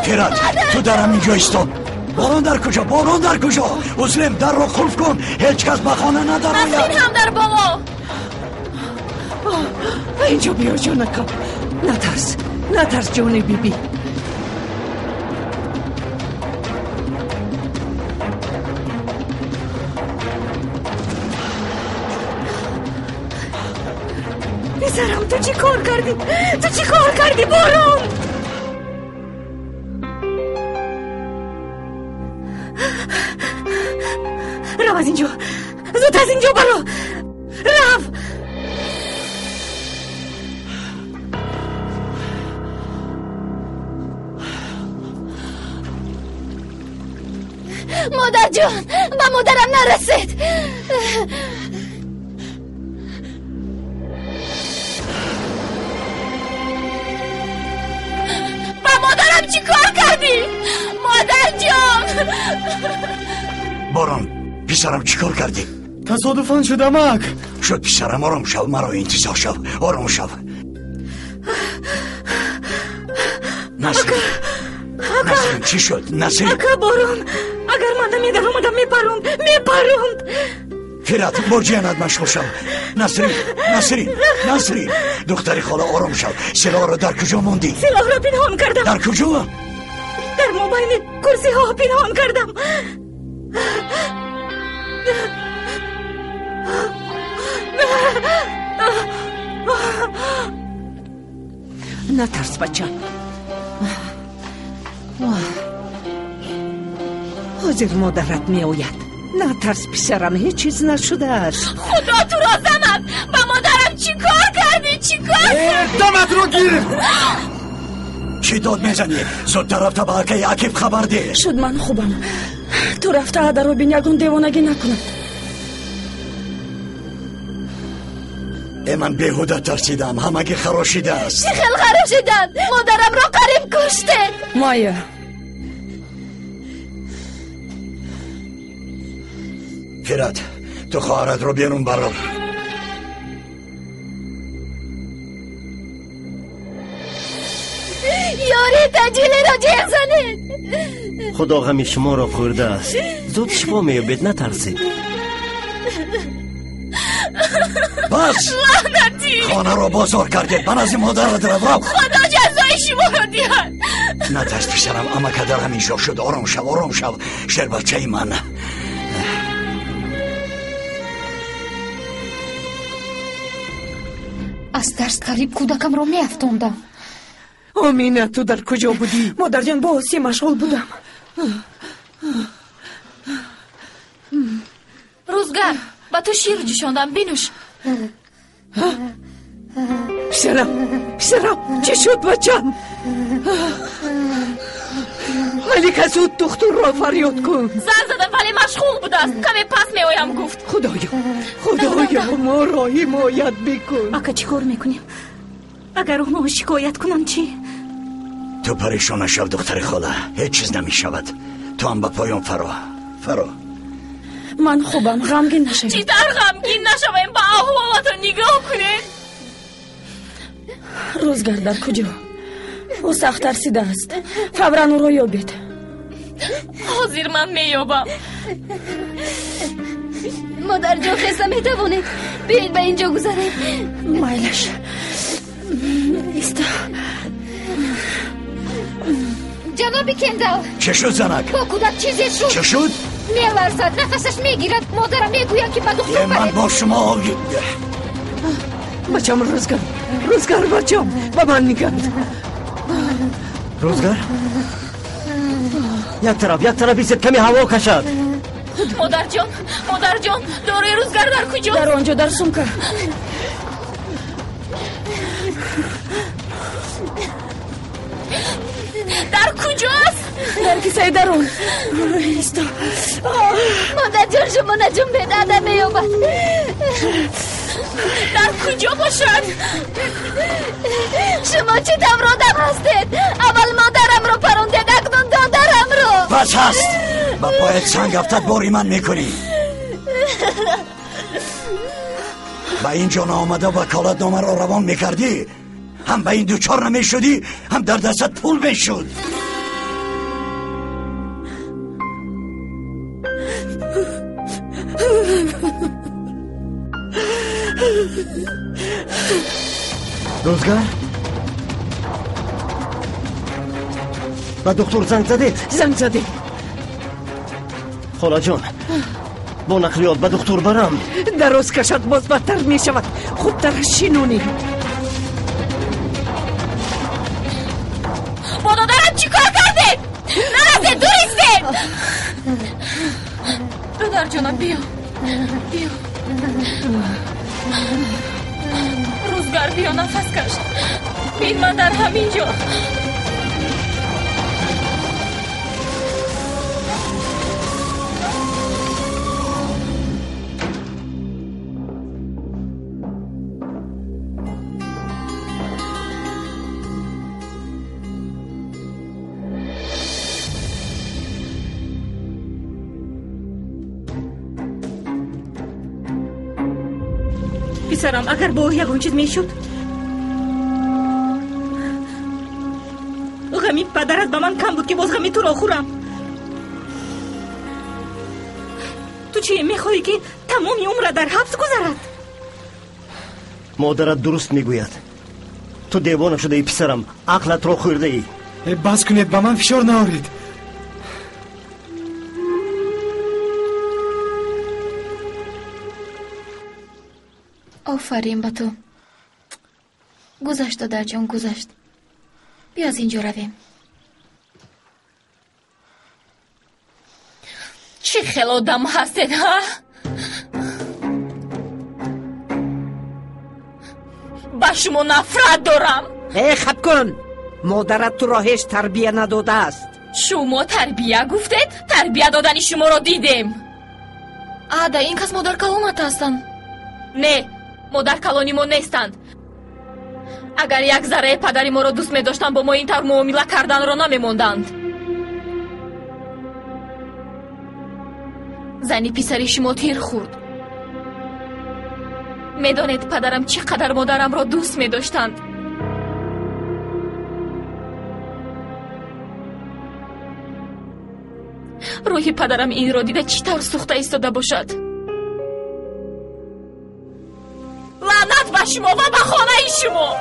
فرات تو درم اینجا ایستاد. بارون در کجا؟ بارون در کجا؟ مسلم در رو خلف کن، هیچ کس به خانه نداره. نسرین هم در با ما. اینجا بیار جانکا. نترس جان بیبی. پسرم تو چی کار کردی؟ بارون رو از اینجا، زود از اینجا برو. رو مادر جان، به مادرم نرسید. به مادرم چی کار کردی؟ مادر جان. بارون پسرم چی کار کردی؟ تصادفاً شدمک. شد پسرم، آرام شو، مرا انتظار شو، آرام شو. نسرین چی شد؟ نسرین اکا بارون، اگر من نمیدر اومدم میپروند. فرات برجیانت مشغول شو. نسرین دختری خاله آرام شو. سلاح رو در کجا موندی؟ سلاح رو پنهان کردم. در کجا؟ در مابین کرسی ها پنهان کردم. نترس بچم. حاضر مادرت می آید. نترس پسرم، هیچ چیز نشده است. خدا تو را زند. به مادرم چی کار کردی؟ دمت رو گیر. چی داد میزنی؟ زودتر رفته به اکای عکیب خبر ده. شد من خوبم. تو رفته عدر رو بین یگون دیوانگی نکنم. من بیهوده ترسیدم، همگی خراشیده است. چی خیل خراشیدن؟ مادرم را قریب کشته. مایا فرات تو خواهرت رو بیرون برار. یاری تجیلی را جیغ زنید. خدا غم شما را خورده است. زود شما میابید، نترسید. بس لعنتی، خانه را بازار کردید. من از این مادر را رو. خدا جزای شما را دیاد. نترس پسرم، اما که در همین جا شد. آرام شو شیر بچه من. از ترس قریب کودکم را میافتاندم. آمینه تو در کجا بودی؟ مادر جان با آسی مشغول بودم. روزگر با تو شیر جوشاندم، بینوش. پسرم چه شد بچم؟ ملک زود دختر را فریاد کن. زن زدم ولی مشغول بود است. کمی پس میایم گفت. خدایا ما را حمایت بکن. اگه چی کار میکنیم؟ اگر اونو شکایت کنم چی؟ تو پریشان نشو دختر خاله، هیچ چیز نمیشود. تو هم به پایان فرا. من خوبم، غمگین نشوید. چی در غمگین نشویم؟ با احوالاتو نگاه کنید. روزگر در کجا؟ او سخت ترسیده است. فوراً او را یابید. حاضر من میابم. مادر جان خسته میتوانید بیاید به اینجا گذارید. مایلش ایستا. جنابی کندال، چه شد زنک؟ با کودک چیزی شد. چه شد؟ میلرزد، نفسش میگیرد. مادرم میگوید که به دختر من با شما بچم. روزگر بچم، با من نگرد. روزگر یک طرف ایست، کمی هوا کشد. مادر جان دوره روزگر در کجا؟ در آنجا، در سمکه. در کجاست؟ در کیسه درون. ایستا. مادر جان شما نجنبید، آدم میابد. در کجا باشد؟ شما چه دورادم هستید؟ اول مادرم رو پروندید، اکنون دادرم رو. بس هست، با پایت سنگ افتاد باری من میکنی. با اینجا نامده وکالت نامه را روان میکردی، هم به این دوچار نمیشدی، هم در دستت پول میشد. روزگار با دکتر زنگ زدید؟ زنگ زدیم. خاله جان با نقلیات به دکتر برم. دراز کشد باز بدتر می شود. خوبتر شینونی. با دادرم چی کار کردید؟ نرسه دور ایستید. دادر جانم بیا بیا. روزگار بیا نفس کش. بین من در همینجا. پسرم اگر با یکون چیز میشد غمی پدرت به من کم بود که باز غمی تو را خورم. تو چی میخوایی که تمامی عمر در حبس گذرد؟ مادرت درست میگوید. تو دیوانه شده ای پسرم. عقلت را خورده ای. بس کنید به من فشار نارید. آفرین به تو. گذشت دادر جان گذشت. بیا از اینجا رویم. چی خیلی آدم هستید ها؟ با شما نفرت دارم. خب کن. مادرت تو را هیچ تربیه نداده است. شما تربیه گفتید؟ تربیه دادنی شما را دیدیم. در این کس مادر کلامت هستند؟ نه، مادر کلانی ما نیستند. اگر یک ذره پدری ما را دوست می داشتند با ما این طور معامله کردن را نمی ماندند. زنی پسری شما تیر خورد. می دانید پدرم چقدر مادرم را دوست می داشتند. روحی پدرم این را دیده چی طور سوخته ایستاده باشد. لعنت به شما و به خانه شما.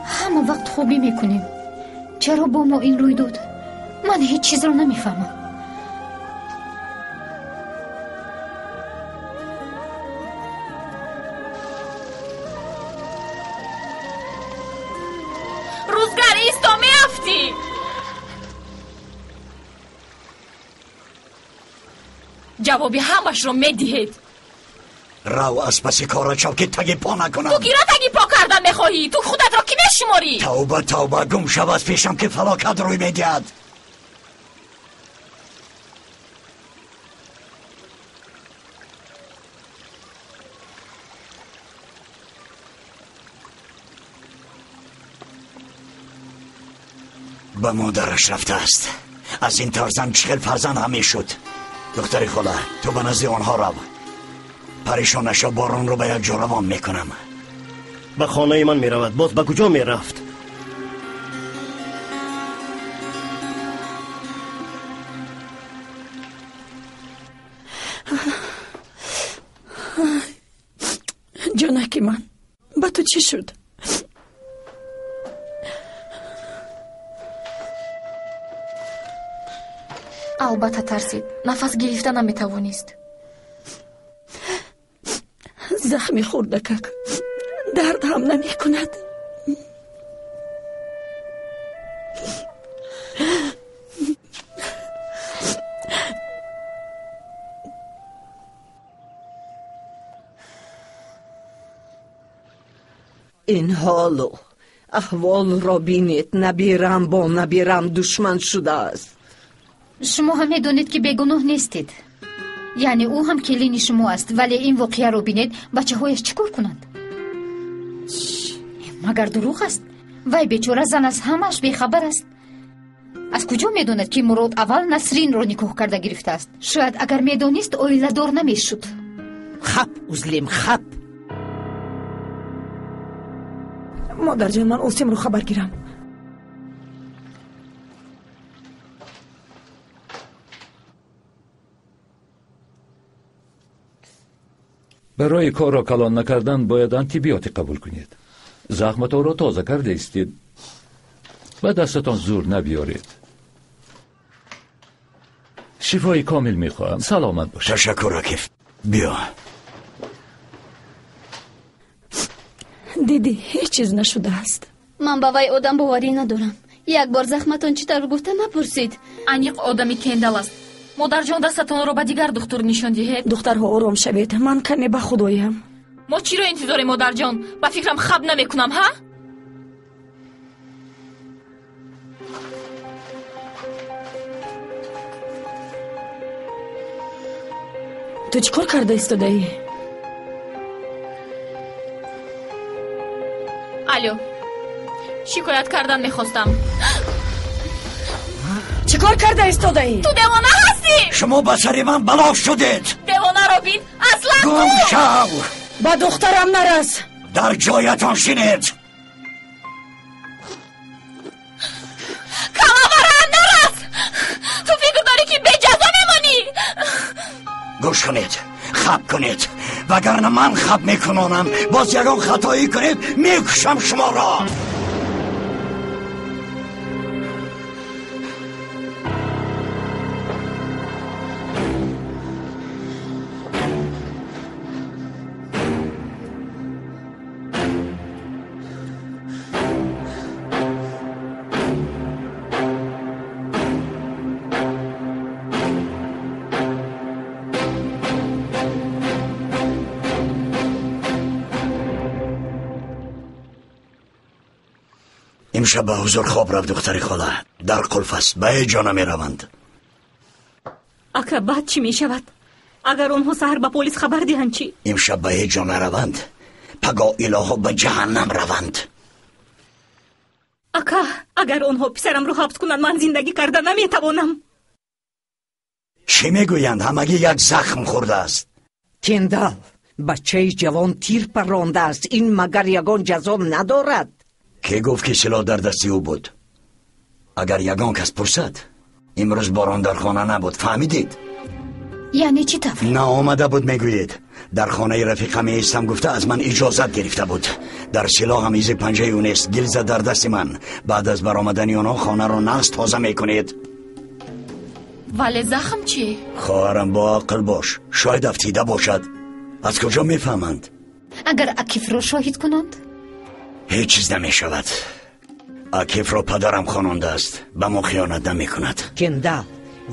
همه وقت خوبی میکنیم. چرا با ما این روی داد؟ من هیچ چیز رو نمیفهمم. روزگار ایستا میافتی. جوابی همش رو میدهید. رو از پسی کارا چاو که تگی پا نکنم. تو گیرا تگی پا کردن میخواهی؟ تو خودت را کی میشماری؟ توبه توبه گم شو از پیشم که فلاکت روی میدید. به مادرش رفته است. از این ترزن 40 فرزند همی شد. دختری خاله تو به نزد آنها رو. پریشان نشو، بارون رو به یک جا روان میکنم. به خانه من میرود. باز به کجا میرفت؟ جانکی من با تو چی شد؟ البته ترسید. نفس گرفته نمیتوانست. زخمی خورده که درد هم نمی کند. این حالو احوال را بینید. نبیرم با نبیرم دشمن شده است. شما هم میدونید که بیگناه نیستید. یعنی او هم کلین شما است، ولی این واقعه رو بینید بچه هایش چیکار کنند؟ مگر دروغ است؟ وای بیچاره زن از همش بیخبر است. از کجا میدوند که مراد اول نسرین رو نکاح کرده گرفته است؟ شاید اگر میدونست اویله دار نمیشد. خب اوزلیم خب. مادر جان من اوسیم رو خبر گیرم. برای کار را کلان نکردن باید آنتیبیوتیک قبول کنید. زخمتان را تازه کرده استید و دستتان زور نبیارید. شفای کامل میخواهم. سلامت باشید. تشکر رکیف. بیا. دیدی هیچ چیز نشده است. من با وای آدم باوری ندارم. یک بار زخمتان چطور گفته نپرسید. انیق آدمی کندل است. مادر جان دستتان را به دیگر دکتر نشان دهید. دخترها آرام شوید. من کمی به خدایم. ما چی را انتظار مادر جان؟ با فکرم خب نمیکنم ها؟ تو چیکار کرده ایستاده ای؟ الو، شکایت کردن میخواستم. چیکار کرده ایستاده ای؟ تو دیوانه هستی؟ شما به سر من بلا شدید. دیوانه رو بین. اصلا گم شو. با دخترم نرس. در جایتان شینید. کماورم نرس. تو فکر داری که به جزا میمانی؟ گوش کنید، خب کنید، وگرنه من خب میکنم باز یکان خطایی کنید میکشم شما را. امشب به حضور خواب رفت دختری خاله. در قلف است. به جا نمی روند. اکا بعد چی می شود؟ اگر اونها سهر به پلیس خبر دهند چی؟ امشب به جا نروند. پگاه الهو به جهنم روند. اکا اگر اونها پسرم رو حبس کنند من زندگی کرده نمی توانم. چی میگویند؟ همگی یک زخم خورده است. کندال بچه جوان تیر پرانده است. این مگر یگان جزا ندارد؟ کی گفت که سلاح در دستی او بود؟ اگر یگان کس پرسد امروز باران در خانه نبود. فهمیدید؟ یعنی چی طور؟ نه آمده بود میگویید. در خانه رفیقم ایستم گفته از من اجازت گرفته بود. در سلاح هم ایز پنجه اون است. گل زد در دست من. بعد از برآمدن اونا خانه رو نقص تازه میکنید. ولی زخم چی؟ خواهرم با عقل باش. شاید افتیده باشد. از کجا میفهمند؟ اگر عکیف رو شاهد کنند؟ هیچ چیز نمی شود. عکیف را پدرم خواننده است. به ما خیانت نمی کند. کندال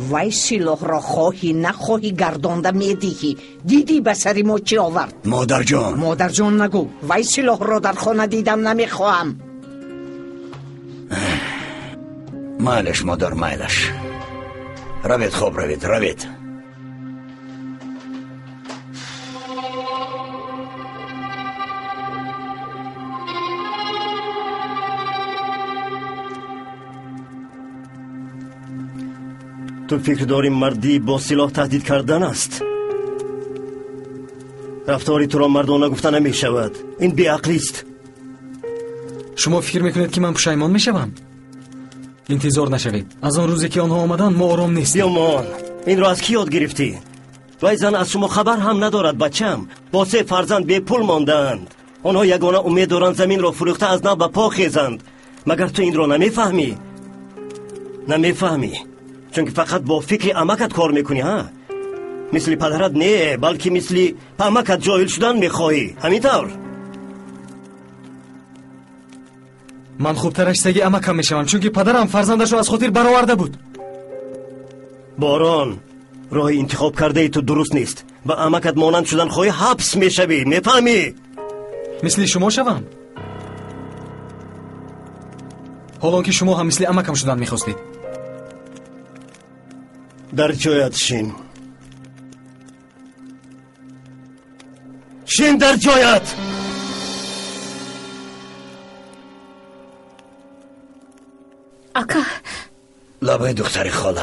وای سلاح را خواهی نخواهی گردانده میدیهی. دیدی به سر ما چی آورد؟ مادر جان. مادر جان نگو. وای سلاح را در خانه دیدم نمیخواهم. مایلش مادر مایلش. روید خوب روید. تو فکر داری مردی با سلاح تهدید کردن است؟ رفتاری تو را مردانه گفتن نمی شود. این بیعقلی است. شما فکر میکنید که من پشیمان میشوم؟ انتظار نشوید. از آن روزی که آنها آمدن ما آرام نیستیم. یا مان این را از کی یاد گرفتی؟ وای زن از شما خبر هم ندارد. بچم با 3 فرزند بی پول ماندند. آنها یگانه امید دارند زمین را فروخته از نو به پا خیزند. مگر تو این را نمیفهمی؟ چون که فقط با فکر امکت کار میکنی ها؟ مثل پدرت نه بلکه مثل امکت جاهل شدن میخواهی. همینطور؟ من خوبترش سگی امکم میشوم چون که پدرم فرزندش رو از خاطر برآورده بود. باران راه انتخاب کرده ای تو درست نیست. با امکت مانند شدن خواهی حبس میشوی. میفهمی؟ مثل شما شوم. حالا که شما هم مثل امکم شدن میخواستید. در جایت شین در جایت. اکا لبه دختری خاله.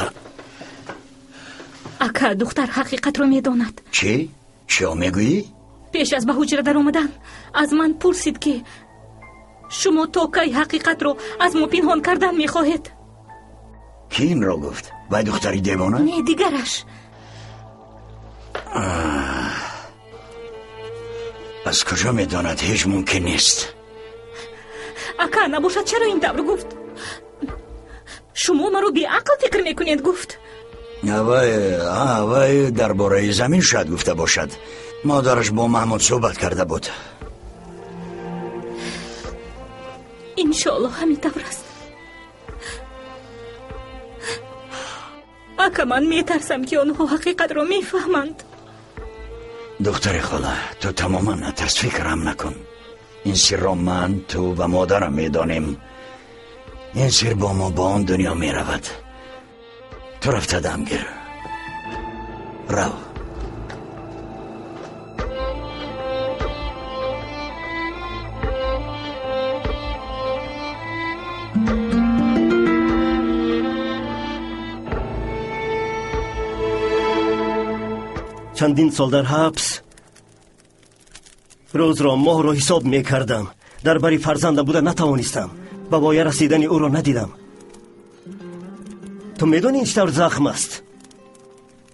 اکا دختر حقیقت رو میداند. چی؟ چی میگویی؟ پیش از به حجره در اومدن از من پرسید که شما تا کی حقیقت رو از ما پنهان کردن میخواهید؟ کی این را گفت؟ وای دختری دیوانه؟ نه دیگرش. از کجا میداند؟ هیچ ممکن نیست. اکا نباشد چرا این طور گفت؟ شما مرا بی عقل فکر میکنید گفت. وای درباره زمین شاید گفته باشد. مادرش با محمود صحبت کرده بود. انشالله همین طور است. اکا من میترسم که آنها حقیقت را میفهمند. دختر خاله تو تماما نترس، فکرم نکن. این سر را من، تو و مادرم میدانیم. این سر با ما با آن دنیا میرود. تو رفته دم گیر. رو. چندین سال در حبس روز را ماه را حساب می کردم. در بری فرزندم بوده نتوانستم. به وای رسیدن او را ندیدم. تو میدونی این چطور زخم است؟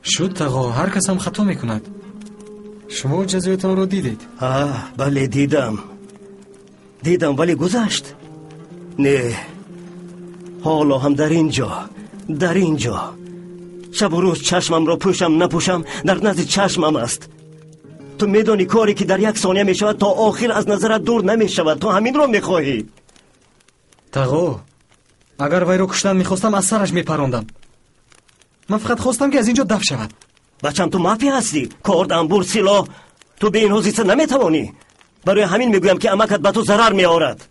شد تقا، هر کس هم خطا میکند. شما جزایتان را دیدید؟ بله دیدم ولی گذشت. نه، حالا هم در اینجا شب و روز چشمم را پوشم نپوشم در نزد چشمم است. تو میدانی کاری که در یک ثانیه میشود تا آخر از نظرت دور نمیشود. تو همین را میخواهی. تقا، اگر وی را کشتن میخواستم از سرش میپراندم. من فقط خواستم که از اینجا دفع شود. بچم تو مافیا هستی. کارد انبور سلاح تو به این حوزیسه نمیتوانی. برای همین میگویم که امکت به تو ضرر میآورد.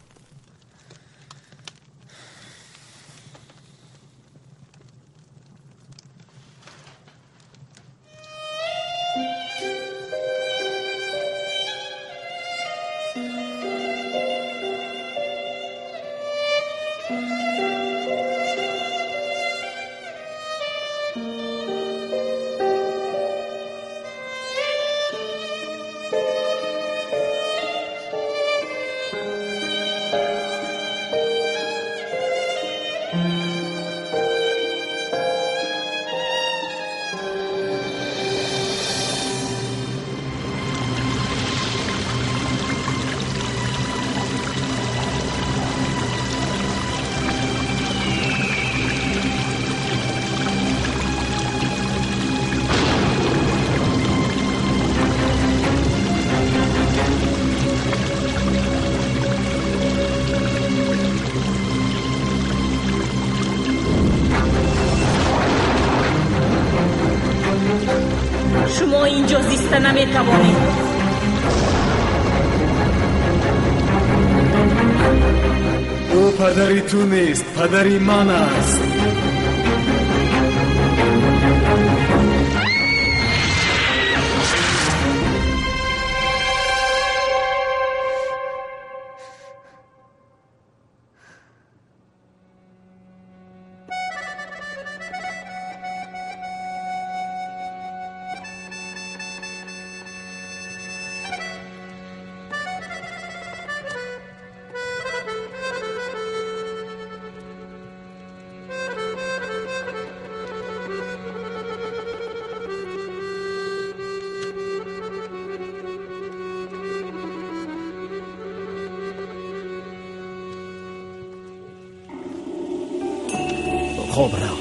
شما اینجا زیسته نمیتوانید. او پدری تو نیست، پدری من است. خب رو.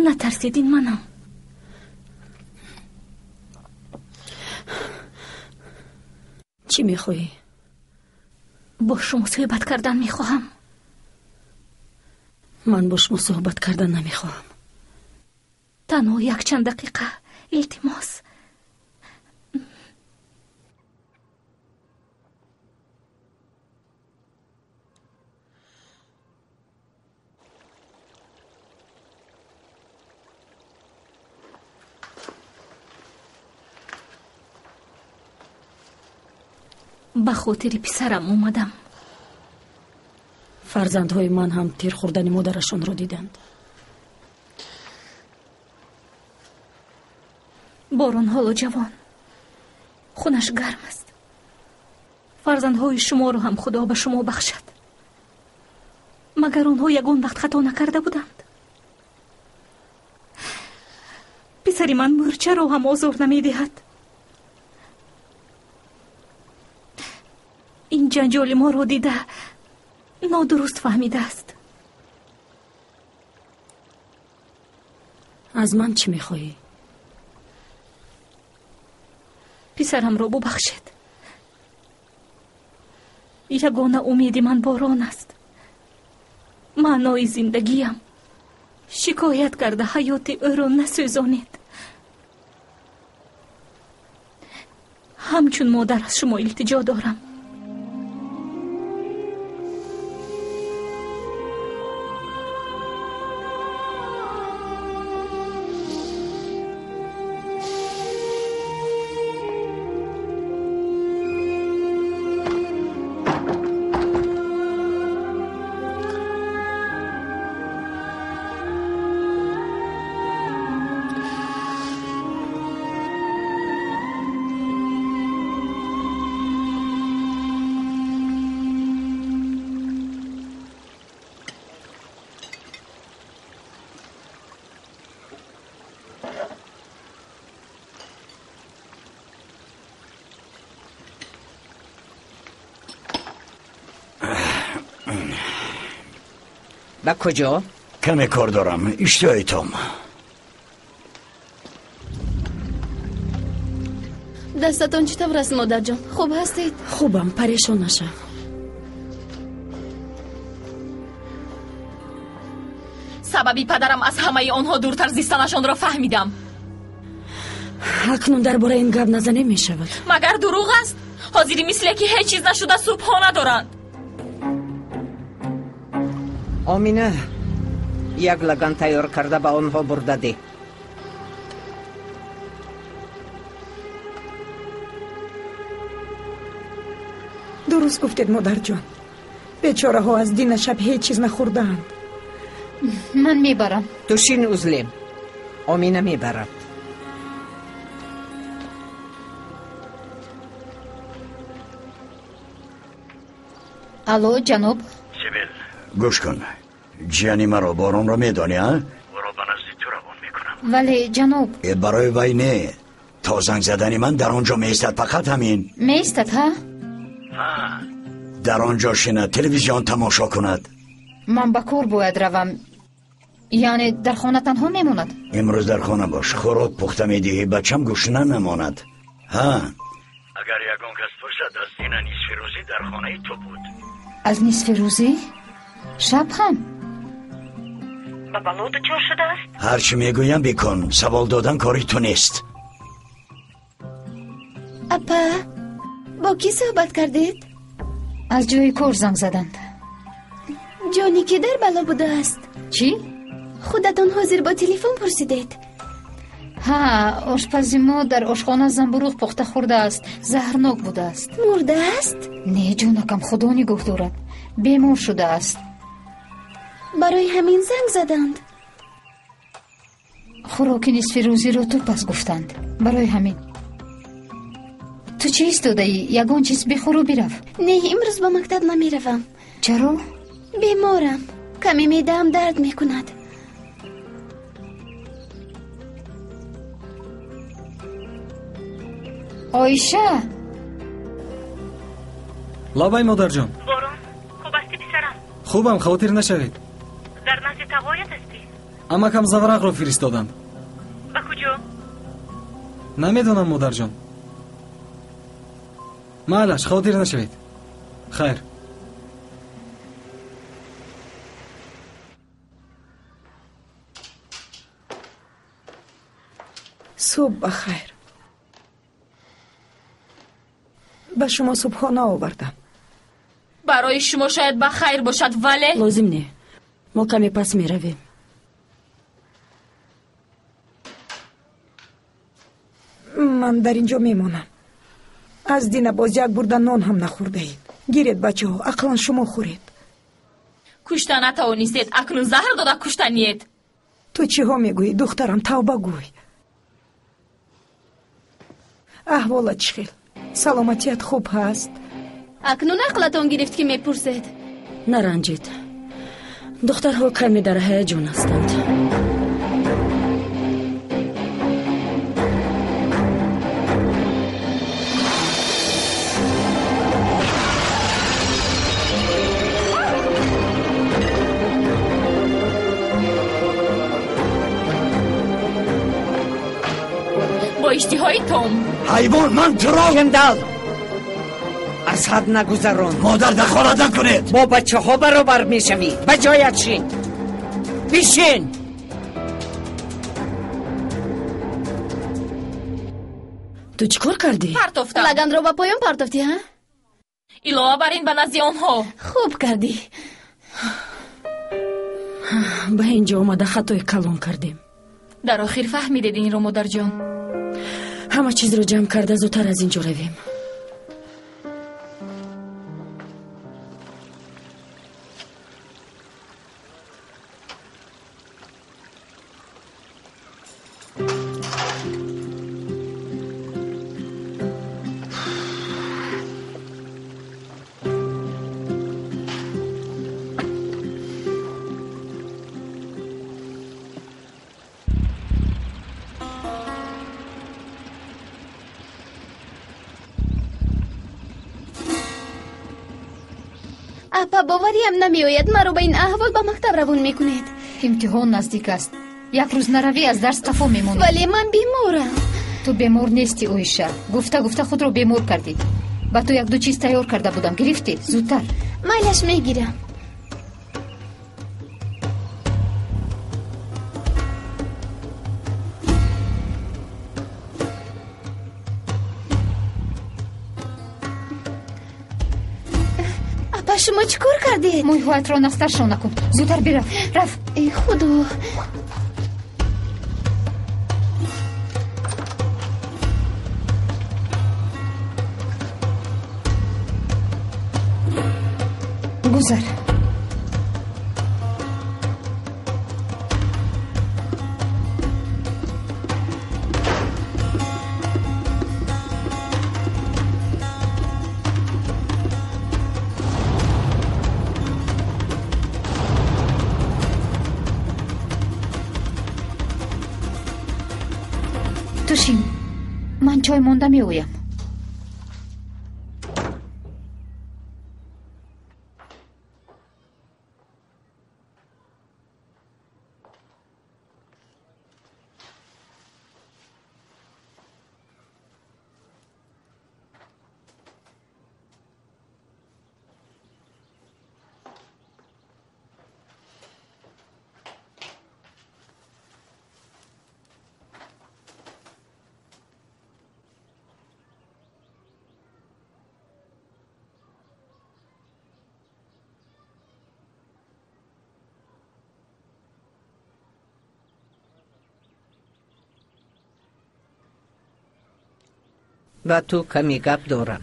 نترسیدین منم. چی میخوایی؟ با شما صحبت کردن میخواهم. من با شما صحبت کردن نمیخواهم. تنها یک چند دقیقه التماس. به خاطر پسرم اومدم. فرزندهای من هم تیر خوردن مادرشان را دیدند. باران حالا جوان، خونش گرم است. فرزندهای شما رو هم خدا به شما بخشد. مگر آنها یگان وقت خطا نکرده بودند؟ پسری من مورچه را هم آزار نمیدهد. این جنجال ما رو دیده نادرست فهمیده است. از من چی میخوایی؟ پسرم را ببخشید. یگانه امید من باران است. معنای زندگیم. شکایت کرده حیات او را نسوزانید. همچون مادر از شما التجا دارم. به کجا؟ کمی کار دارم. اشتیای توم. دستتون چطور است مادر جان؟ خوب هستید؟ خوبم، پریشان نشو. سببی پدرم از همه آنها دورتر زیستنشان را فهمیدم. اکنون درباره این گپ نزنی می شود. مگر دروغ است؟ حاضری مثل که هیچ چیز نشده صبح ها ندارند. آمینه، یک لگن تیار کرده به آنها برده ده. درست گفتید مادر جان. بیچاره ها از دین شب هیچ چیز نخوردند. من میبرم. توشین اوزلیم. آمینه میبرد. الو جناب. سیبیل گوش کن. جیانی مرا باران را میدانی ها؟ برو به نزد تو روان میکنم. ولی جناب برای وی نه. تا زنگ زدنی من در آنجا میستد. فقط همین. میستد ها؟ در آنجا شنه تلویزیون تماشا کند. من به کار باید روم. یعنی در خانه تنها میموند؟ امروز در خانه باش. خوراک پخته میدهی بچم گوشنه نماند. ها اگر یگان کس پرسد از دین نصف روزی در خانه تو بود. از نصف روزی؟ شب هم؟ به بلا دچار شده است؟ هرچی میگویم بکن. سوال دادن کاری تو نیست. اپا با کی صحبت کردید؟ از جای کار زنگ زدند. جانی که در بلا بوده است. چی؟ خودتان حاضر با تلفن پرسیدید؟ ها، آشپزی ما در آشخانه زنبروغ پخته خورده است. زهرناک بوده است. مرده است؟ نه جانکم، خدا نگاه دارد. بیمار شده است. برای همین زنگ زدند. خوراک نصف روزی رو تو پس گفتند. برای همین. تو چی ایستاده ای؟ یگان چیز بخور و برف. نه امروز با مکتب نمی روم. چرا؟ بیمارم. کمی معده‌ام درد می کند. آیشه. لابای مادر جان. باران خوب استی پسرم؟ خوبم، خاطر نشوید. در نزد تقویت استی؟ амакам заварақро фиристоданд. ба куҷо? намедонам модарҷон. маълаш, хотир нашавед. хайр. صبح بخیر. به شما صبحانه آوردم. برای شما شاید بخیر باشد ولی لازم نه. ما کمی پس می رویم. من در اینجا میمانم. از دین باز یک برده نان هم نخورده اید. گیرید بچه ها، اقلا شما خورید. کشته نتوانستید، اکنون زهر داده کشتنید. تو چی ها میگویی دخترم؟ توبه گوی. احوالت چخیل؟ سلامتیت خوب هست؟ اکنون عقلتان گرفت که میپرسید. نرنجید. دخترها کمی در هیجان هستند. با اشتهای توم حیوان، من تو را جندال از حد نگذران. مادر دخالت نکنید. با بچه ها برابر میشوی. به جایت شین. بشین. تو چیکار کردی؟ پرتافتم. لگن رو با پایان پرتافتی ها؟ علاوه بر این به نزد آنها. خوب کردی. به اینجا آمده خطای کلان کردیم. در آخر فهمیدید این رو مادر جان؟ همه چیز رو جمع کرده زودتر از اینجا رویم. اپا باوریم نمیآید مرا به این احوال به مکتب روان میکنید. امتحان نزدیک است. یک روز نروی از درس قفا میمونی. ولی من بیمارم. تو بیمار نیستی اویشا. گفته خود رو بیمار کردی. با تو یک دو چیز تیار کرده بودم، گرفتی؟ زودتر. میلش میگیرم. شما چیکار کردید؟ مویهایت را نسترشان نکن. زودتر برو. رفت. ای خدا. گذر. توشین، من چای مونده میویم. و تو کمی گپ دارم.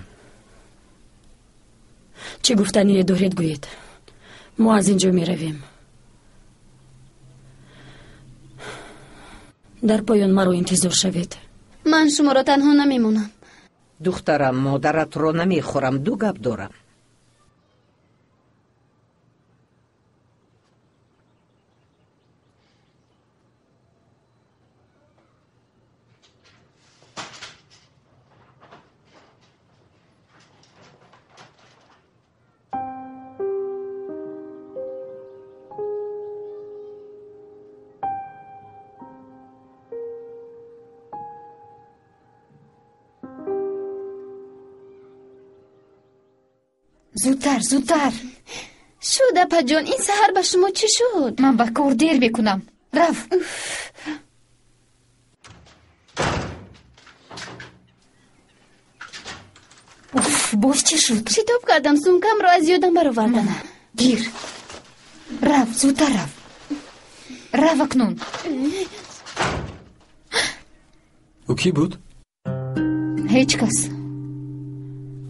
چی گفتنی دارید گویید. ما از اینجا می رویم. در پایان مرا انتظار شوید. من شما را تنها نمیمونم. دخترم، مادرت رو نمیخورم. دو گپ دارم. زودتر شد اپا جان، این سحر به شما چی شد؟ من به کار دیر میکنم. رفت. باز چی شد؟ شتاب کردم، سومکم را از یادم برآوردم. گیر. رفت، زودتر رفت. رفت اکنون. او کی بود؟ هیچ کس.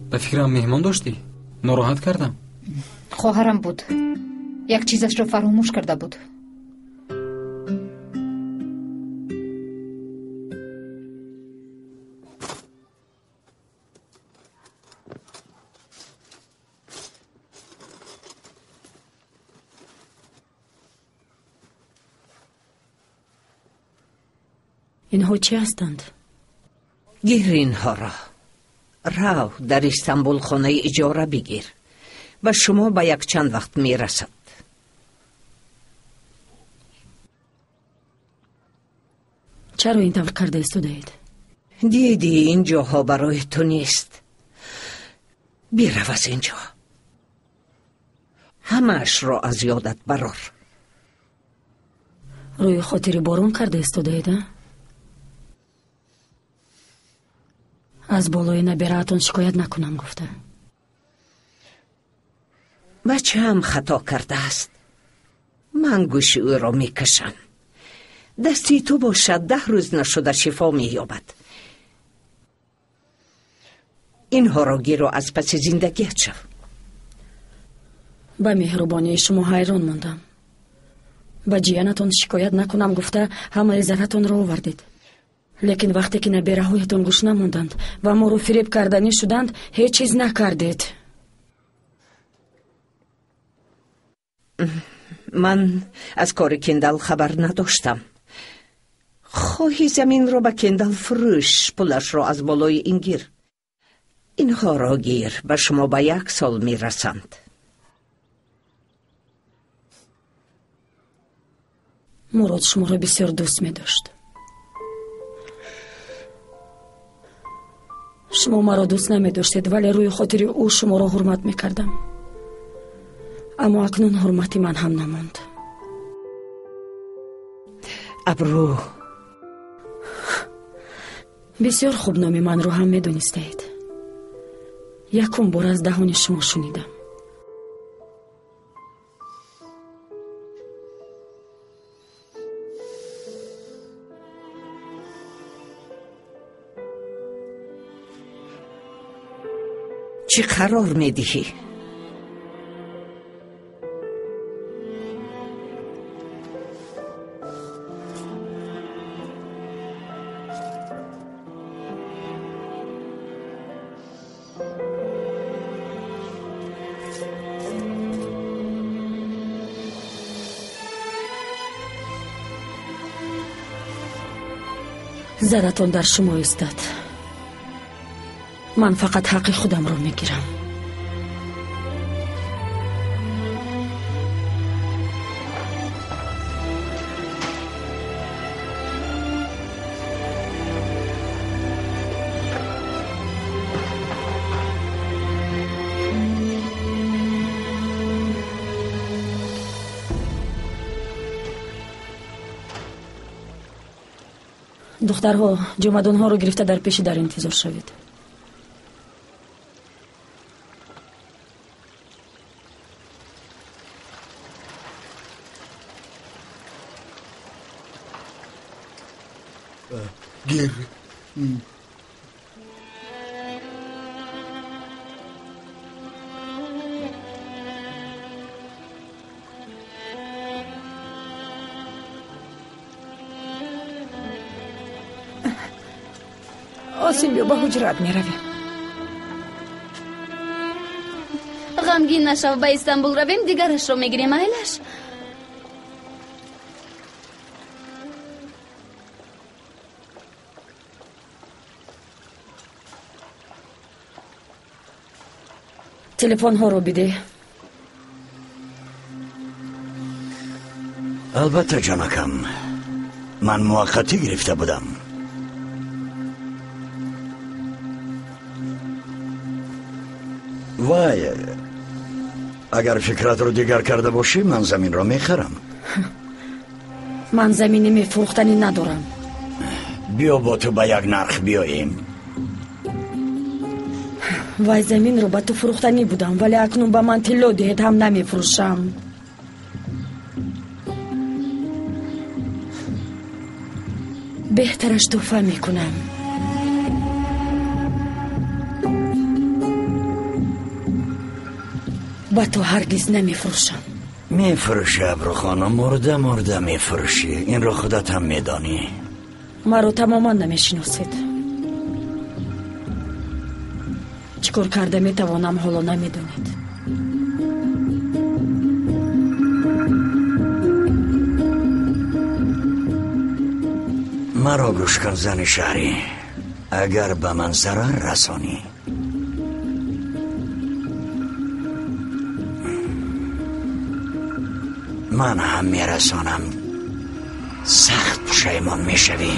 به فکرم مهمان داشتی؟ ناراحت کردم. خواهرم بود. یک چیزش را فراموش کرده بود. اینها چی هستند؟ گیر اینها را. رو در استانبول خانه اجاره بگیر و شما به یک چند وقت میرسد. چرا این طور کرده استودید؟ دیدی این جاها برای تو نیست. بیرو از اینجا. همش را از یادت برار. روی خاطر بارون کرده استودید؟ از بالای نبیراتون شکایت نکنم گفته. بچه هم خطا کرده است. من گوش او را میکشم. دستی تو باشد 10 روز نشده شفا مییابد. اینها را گیر و از پس زندگیت شو. با مهربانی شما حیران ماندم. با جیانتون شکایت نکنم گفته همه عزتتون را آوردید. لیکن وقتی که نبیره هایتون گوش نموندند و ما رو فریب کردنی شدند هیچ چیز نکردید. من از کار کندل خبر نداشتم. خواهی زمین را به کندل فروش، پولش را از بالای این گیر. اینها را گیر، به شما به 1 سال میرسند. مراد شما را بسیار دوست می داشت. شما مرا دوست نمی داشتید ولی روی خاطر او شما را حرمت می کردم. اما اکنون حرمتی من هم نماند. ابرو بسیار خوب نام من رو هم می دونستید. یکم بار از دهان شما شنیدم. چی قرار میدهی؟ زدتون در شما استاد. من فقط حق خودم رو میگیرم. دخترها جمدانها رو گرفته در پیش در انتظار شوید. گیر آسیم بیا با حجرات می رویم. غمگین نشو، به استانبول رویم دیگرش رو میگیریم. ایلش تلفن ها رو بده. البته جانکم، من موقتی گرفته بودم. وای اگر فکرت رو دیگر کرده باشی من زمین رو میخرم. من زمینی میفروختنی ندارم. بیا با تو به یک نرخ بیاییم. وای زمین رو با تو فروختنی بودم ولی اکنون با من تلو دهید هم نمیفروشم. بهترش توفه میکنم. با تو هرگز نمیفروشم. میفروشی ابرو خانم، مرده میفروشی. این رو خودت هم میدانی. ما رو تماما نمیشناسید. چیکار کرده میتوانم حالا نمیدونید. مرا گوش کن زن شهری. اگر به من ضرر رسانی من هم میرسانم. سخت پشیمان میشوی.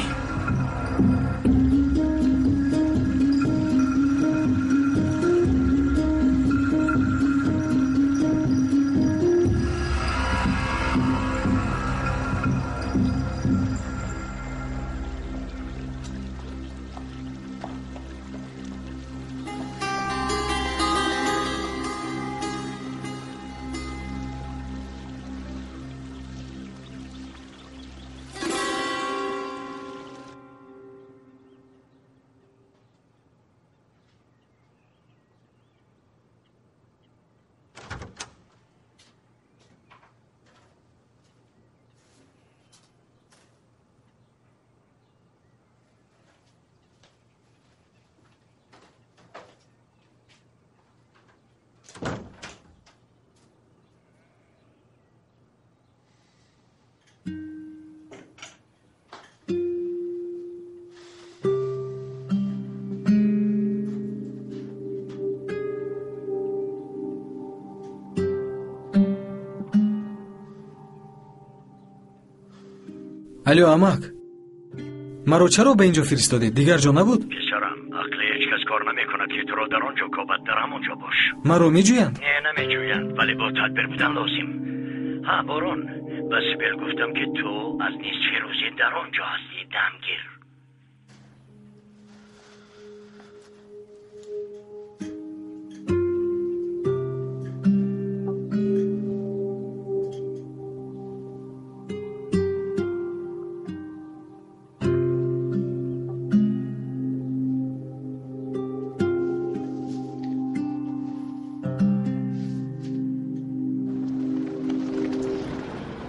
الو امک، مرا چرا به اینجا فرستادید؟ دیگر جا نبود؟ پسرم، عقل هیچ کس کار نمیکند که تو را در آنجا کابد در همونجا باش. مرا میجویند؟ نه نمیجویند، ولی با تدبیر بودن لازم. ها بارون، بس بیل گفتم که تو از نصف روزی در آنجا هستی. دمگیر.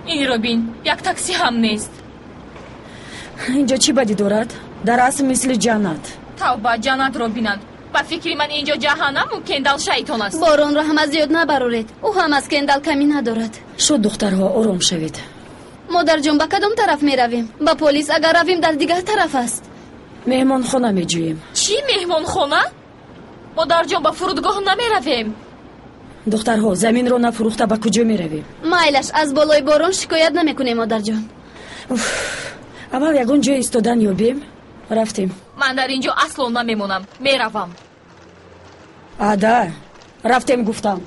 این رو بین، یک تاکسی هم نیست. اینجا چی بدی دارد؟ در اصل مثل جنت. توبه، جنت رو بینند. با فکری من اینجا جهنم و کندال شیطان است. بارون رو هم از زیاد نبرورید. او هم از کندال کمی ندارد. شد دخترها آرام شوید. مادر جون، با کدام طرف می رویم؟ با پلیس اگر رویم در دیگر طرف است. مهمان خانه می جوییم. چی مهمان خانه؟ مادر جون، با فرودگاه نمی رویم. دخترها زمین رو نفروخته با کجا می رویم؟ مایلش، از بالای بارون شکایت نمی کنیم مادر جون. اول یکون جای ایستادن یابیم. رفتیم. من در اینجا اصلا نمیمونم. می روم. عده رفتیم گفتم.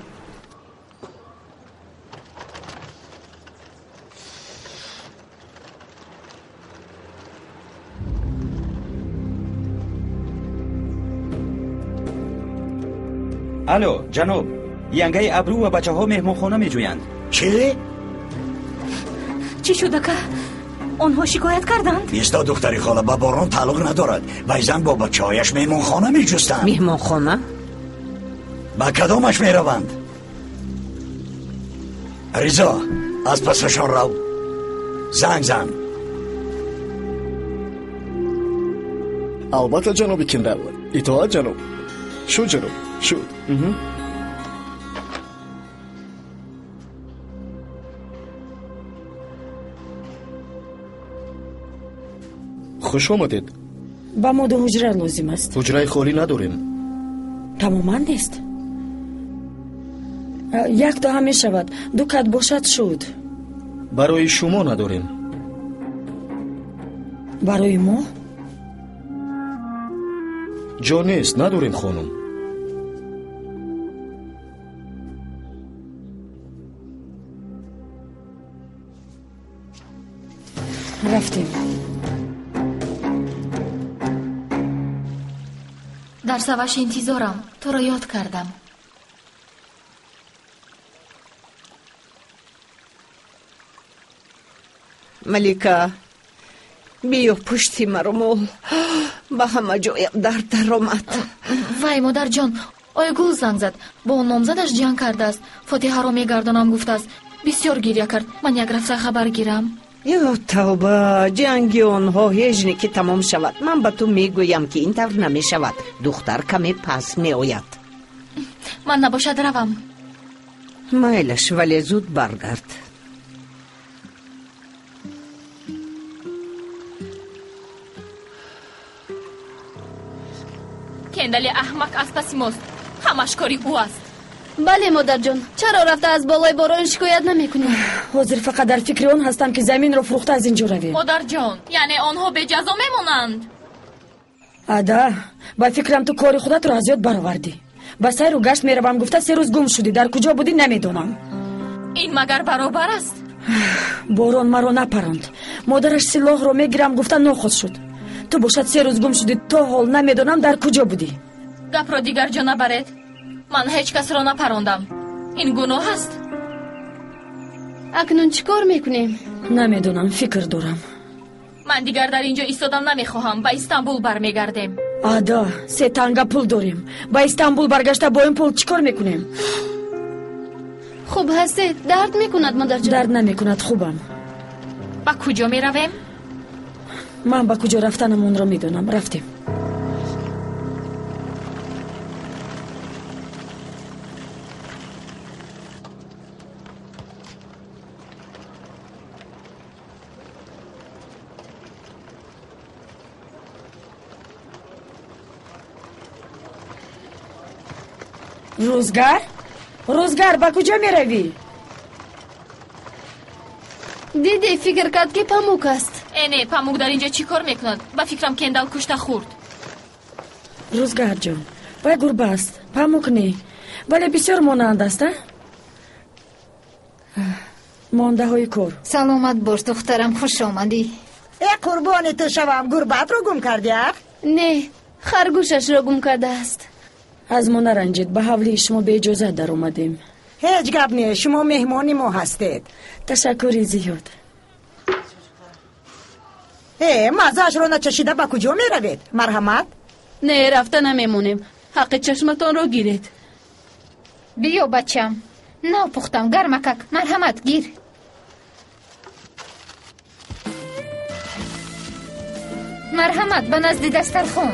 الو جناب، ینگه ابرو و بچه ها مهمان خانه می جویند. چی شده که آنها شکایت کردند؟ ایستا دختری خاله، با باران تعلق ندارد. ویزن با بچه هایش مهمان خانه می جستند. مهمان خانه؟ با کدامش می روند؟ ریزا، از پسشان رو. زنگ زن. البته جناب کندل. اطاعت جناب. شد جناب، شد. خوش آمدید. با ما دو حجره لازم است. حجره خالی نداریم. تماما نیست. یک تا هم می شود. دو کت باشد شد. برای شما نداریم. برای ما؟ جا نیست، نداریم خانم. رفتیم. در سواش انتظارم. تو را یاد کردم. ملیکا بیا پشتی مرمول به همه جای درد در آمد. وای مادر جان، آیا گل زنگ زد؟ با اون نامزدش جنگ کرده است. فاتحه را میگردانم گفته است. بسیار گریه کرد. من یک رفته خبر گیرم. یا توبه، جنگی آنها هیچ که تمام شود. من به تو میگویم که این طور نمی شود. دختر کمی پس می آید. من نباشد روم. میلش، ولی زود برگرد. کندل احمق از پس ماست. همش کاری او است. بله مادر جان، چرا رفته از بالای باران شکایت نمیکنی؟ حاضر فقط در فکر اون هستم که زمین رو فروخته از اینجا رویم. مادر جان، یعنی آنها به جزا میمونند؟ ادا، با فکرم تو کاری خودت رو از یاد برآوردی. با سیر و گشت میروم گفته 3 روز گم شدی. در کجا بودی نمیدونم. این مگر برابر است؟ باران مرا نپراند. مادرش سلاح رو میگیرم گفته ناخوش شد. تو باشد 3 روز گم شدی. تا حال نمیدونم در کجا بودی. گپ را دیگر جا نبرید. من هیچ کس را نپراندم. این گناه است. اکنون چیکار میکنیم؟ نمیدونم، فکر دارم. من دیگر در اینجا ایستادن نمیخواهم. به استانبول برمیگردیم. ادا، 3 تنگه پول داریم. با استانبول برگشته با این پول چیکار میکنیم؟ خوب هستی؟ درد میکند مادر جان؟ درد نمیکند، خوبم. با کجا میرویم؟ من با کجا رفتنمون رو میدونم. رفتیم. روزگار با کجا می روی؟ دیدی فکر کرد که پاموک است. اینه پاموک در اینجا چی کار میکند؟ با فکرم کندل کشته خورد. روزگار جان، با گربه است. پاموک نی، ولی بسیار مانند است. مانده های کار. سلامت باش دخترم، خوش آمدی. قربان تو شوم. گربت رو گم کردی؟ نه، خرگوشش را گم کرده است. از ما نرنجید. به حولی شما به اجازه در اومدیم. هیچ گپ نه، شما مهمانی ما هستید. تشکری زیاد. مزهش رو نچشیده با کجا می روید؟ مرحمت. نه، رفته نمیمونیم. حق چشمتان رو گیرید. بیا بچم، نو پختم گرمکک. مرحمت گیر. مرحمت به نزد دسترخوان.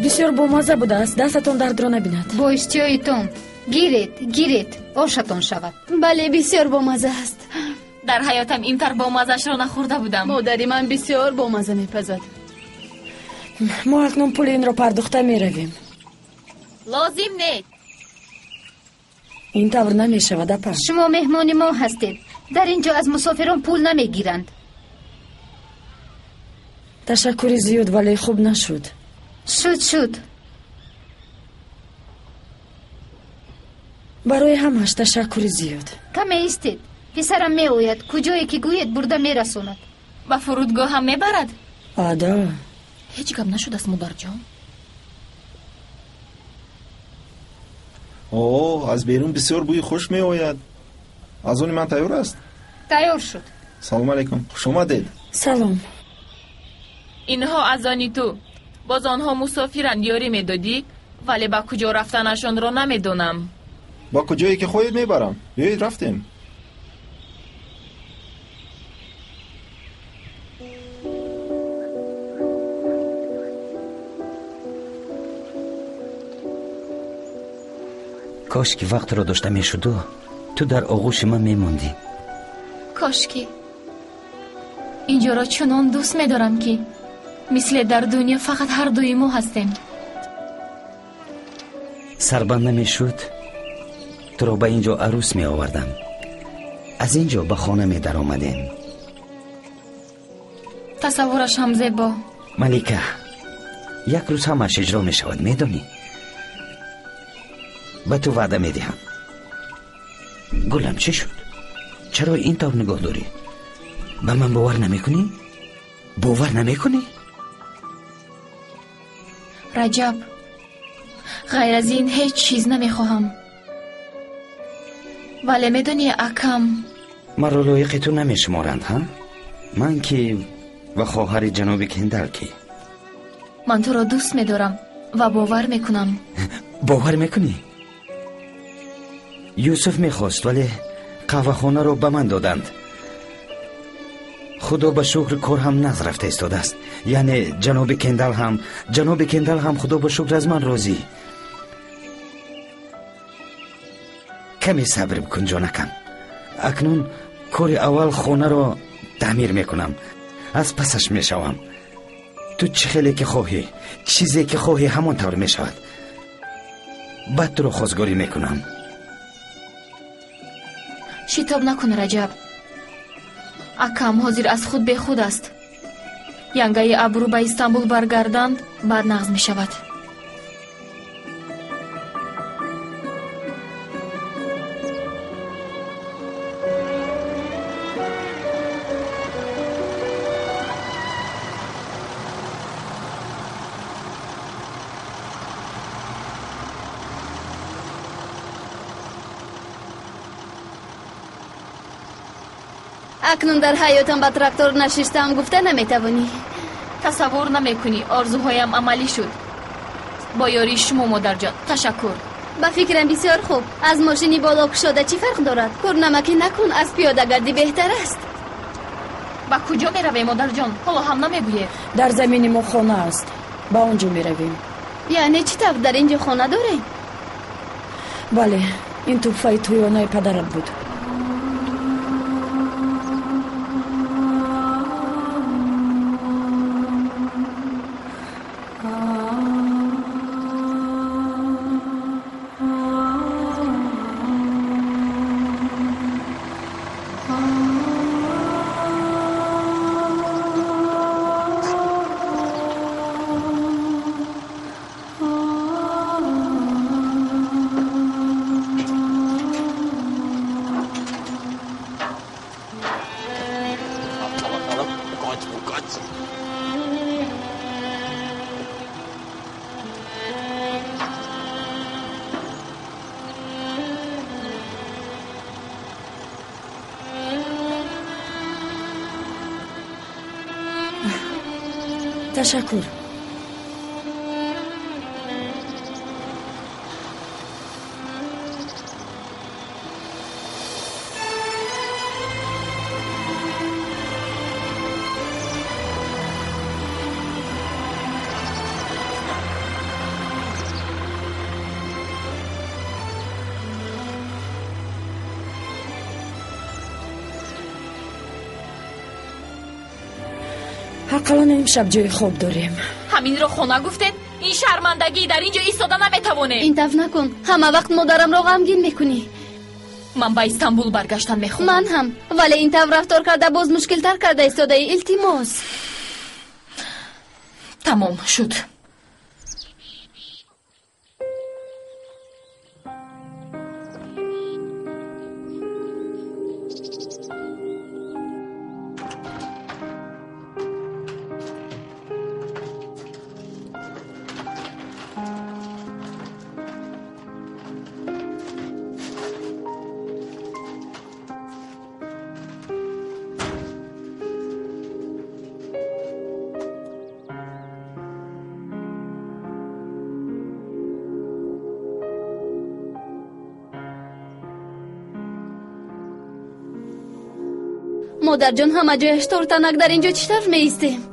بسیار بامزه بوده است. دستتون درد را نبیند. با اشتیایتون گیرید آشتون شود. بله، بسیار بامزه است. در حیاتم اینطور بامزهش را نخورده بودم. مادری من بسیار بامزه میپزد. ما اکنون پول این را پرداخته می رویم. لازم نه. این طور نمی شود اپا. شما مهمان ما هستید. در اینجا از مسافران پول نمی گیرند. تشکر زیاد، ولی خوب نشد. شد برای همش تشکر زیاد. کم ایستید. پسرم می آید. کجایی که گوید برده می رسوند. با فرودگاه هم می برد. آدا، هیچ گپ نشد است مادر جان. از بیرون بسیار بوی خوش می آید. از اون من تیار است. تیار شد. سلام علیکم، خوش آمدید. سلام. اینها از آنی تو. باز آنها مسافرند یاری میدادی، ولی با کجا رفتنشان را نمیدونم. با کجایی که خواهید میبرم. بیایید رفتیم. کاش که وقت را داشته میشد و تو در آغوش من میموندی. کاش که اینجا را چنان دوست میدارم که مثل در دنیا فقط هر دوی ما هستیم. سربند نمیشد تو را به اینجا عروس می آوردم. از اینجا به خانه می در آمدین؟ تصورش هم زیبا. ملیکه، یک روز همش اجرا می شود، می دانی؟ به تو وعده می دهم. گلم چی شد؟ چرا این طور نگاه داری؟ به من باور نمی کنی؟ باور نمی کنی؟ رجب، غیر از این هیچ چیز نمی خواهم. ولی می دونی اکم من رو لایق تو نمی شمارند ها؟ من که و خواهر جناب کندل که من تو را دوست می دارم و باور می کنم. باور می کنی؟ یوسف می خواست ولی قهوه خانه رو به من دادند. خدا به شکر کار هم نظرفته ایستاده است. یعنی جناب کندل هم خدا به شکر از من راضی. کمی صبر بکن جانکم. اکنون کار اول خانه رو تعمیر میکنم، از پسش میشوم. تو چه خیلی که خواهی، چیزی که خواهی همان طور میشود. بعد تو رو خواستگاری میکنم. شتاب نکن رجب. اکم حاضر از خود به خود است. ینگه ابرو به استانبول برگردند بعد نغز می شود. اکنون در حیاتم با تراکتور نشستم گفته نمیتوانی؟ تصور نمیکنی آرزوهایم عملی شد با یاری شما مادر جان. تشکر. با فکرم بسیار خوب. از ماشینی بالا کشاده چی فرق دارد؟ کار نمکی نکن، از پیاده گردی بهتر است. با کجا می روی مادر جان؟ حالا هم نمیگویی؟ در زمین ما خانه است، با اونجا می رویم. یعنی چی طور در اینجا خانه داری؟ بله، این توفای تویانه پدرت بود. تشکر. حقیقتا امشب جای خوب داریم. همین رو خونه گفتید؟ این شرمندگی در اینجا ایستاده نمیتوانه. این طرف نکن، همه وقت مادرم رو غمگین میکنی. من با استانبول برگشتن میخوام. من هم، ولی این طرف رفتار کرده باز مشکل تر کرده ایستاده. التماس. تمام شد. مادر جان همه جایش تورتنک، در اینجا چی طرف می ایستیم؟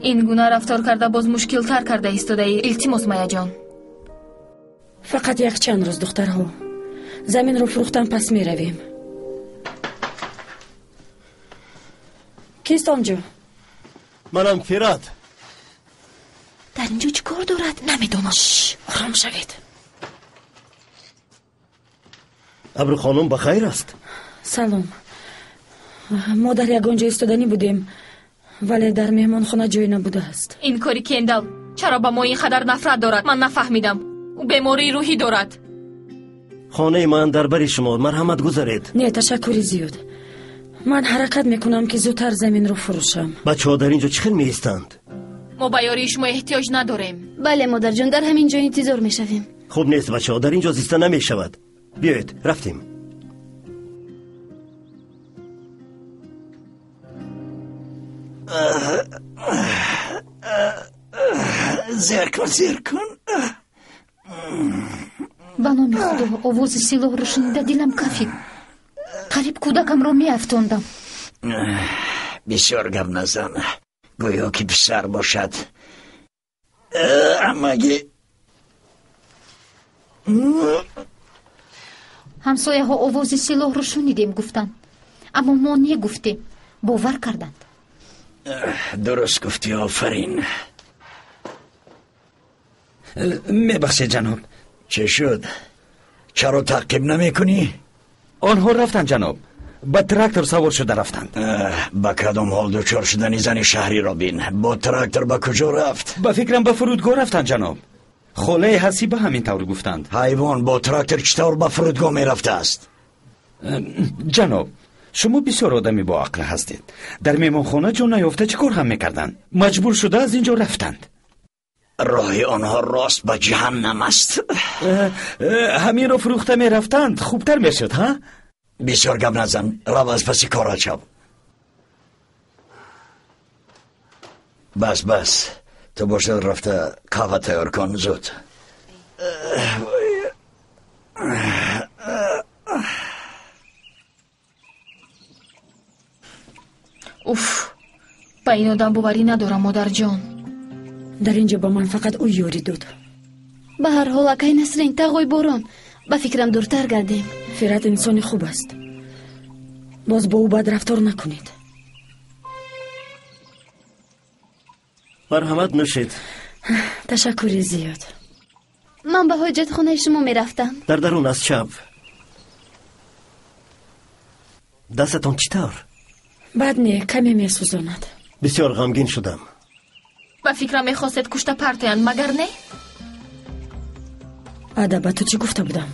این گونه رفتار کرده باز مشکل تر کرده ایستاده. التماس مایا جان. فقط یک چند روز دخترها. زمین رو فروختن پس می رویم. کیست آنجا؟ منم فراد. در اینجا چی کار دارد؟ نمیدونم. آرام شوید. ابرو خانم بخیر است؟ سلام. ما در یگانجا ایستادنی بودیم ولی در مهمانخانه جای نبوده است. این کاری کندال چرا با ما اینقدر نفرت دارد؟ من نفهمیدم. او بیماری روحی دارد. خانه من در بر شما، مرحمت گذارید. نه تشکری زیاد. من حرکت میکنم که زودتر زمین رو فروشم. بچه‌ها در اینجا چخیل میایستند؟ ما به یاری شما احتیاج نداریم. بله مادر جان، در همین جا انتظار میشویم. خوب نیست بچه‌ها، در اینجا زیسته نمیشود. بیایید رفتیم. زیر کن. به نام خدا، آواز سلاح رو شنیده دلم کفید. قریب کودکم رو میافتاندم. بسیار گپ نزن، گویا که پسر باشد. امگی همسایه ها آواز سلاح رو شنیدیم گفتند، اما ما نگفتیم. باور کردند. درست گفتی، آفرین. میبخشید جناب. چه شد؟ چرا تعقیب نمی کنی؟ آنها رفتن جناب، با تراکتور سوار شده رفتند. با کدام حال دوچار شدنی زن شهری را بین؟ با تراکتور با کجا رفت؟ با فکرم به فرودگاه رفتند جناب. خاله حسیبه همین طور گفتند. حیوان، با تراکتور چطور به فرودگاه می رفته است؟ جناب شما بسیار آدمی با عقل هستید. در میمانخانه جون نیافته چیکار هم میکردند؟ مجبور شده از اینجا رفتند. راه آنها راست به جهنم است. همین رو فروخته می رفتند، خوبتر می شد ها؟ بسیار گپ نزن، رو از پسی کارا شو. بس تو باشد رفته قهوه تیار کن زود. اوف، با این آدم باوری ندارم مادر جان. در اینجا با من فقط او یاری دود. به هر حال اکای نسرین تاغوی باران، با فکرم دورتر گردیم. فرات انسانی خوب است، باز با او بد رفتار نکنید. مرحمت نوشید. تشکری زیاد. من به حاجت خانه شما میرفتم. در درون از چپ. دستتان چطور؟ بد نه، کمی میسوزاند. بسیار غمگین شدم. با فکرم میخواست کشته پرتیند مگر نه؟ ادب تو چی گفته بودم؟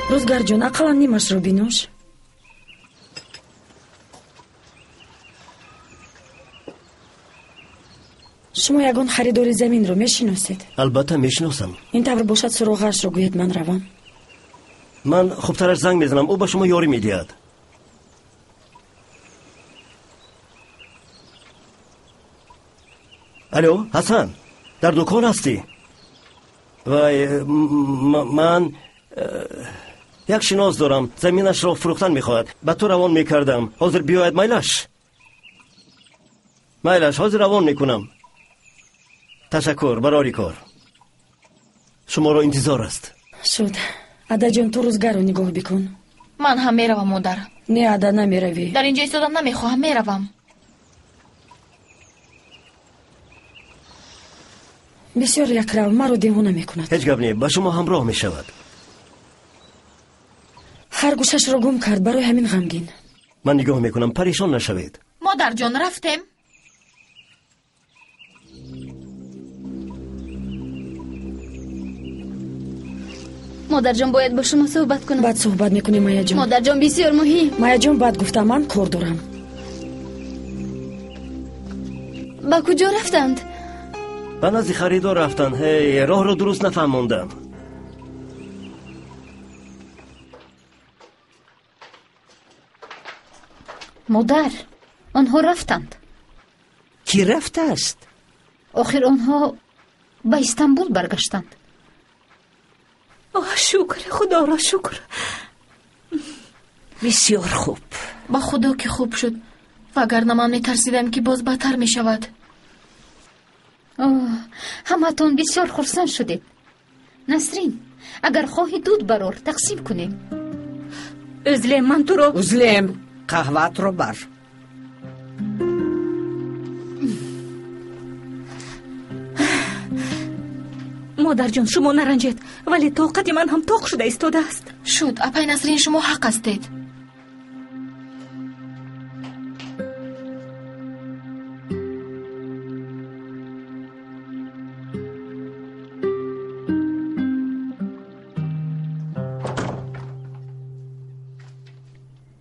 روزگار جون اقلا نیمش رو بینوش. شما یگان خریدار زمین رو میشناسید؟ البته میشناسم. این طور باشد سراغش رو گوید من روم. من خوبترش زنگ میزنم، او با شما یاری میدهد. الو حسن، در دکان هستی؟ وای من یک شناس دارم، زمینش را فروختن میخواهد. به تو روان میکردم، حاضر بیاید میلش حاضر روان میکنم. تشکر برای کار. شما را انتظار است. شد. عدا جان تو روزگار رو نگاه بکن. من هم میروم مادر. نه عدا نمیروی. در اینجا ایستادن نمیخواهم، میروم. بسیار یک رو مرا دیوانه میکند. هیچ گپ نیست، با شما همراه میشود. هر گوشش را گم کرد، برای همین غمگین. من نگاه میکنم، پریشان نشوید. مادر جان رفتیم. مادر جان باید با شما صحبت کنم. بعد صحبت میکنیم مایا جان. مادر جان بسیار مهم. مایا جان بعد گفتم من کار دارم. با کجا رفتند؟ به نزد خریدار رفتند. راه رو درست نفهموندم. مادر، آنها رفتند. کی رفته است؟ آخر آنها به استانبول برگشتند. شکر خدا را شکر. بسیار خوب. با خدا که خوب شد، وگرنه من میترسیدم که باز بدتر میشود. همتون بسیار خرسند شدید. نسرین، اگر خواهی دود برار تقسیم کنیم. Özlem من تو رو Özlem قهوت رو بر. مادر جان شما نرنجید ولی طاقت من هم طاق شده ایستاده است. شد اپای نسرین شما حق استید.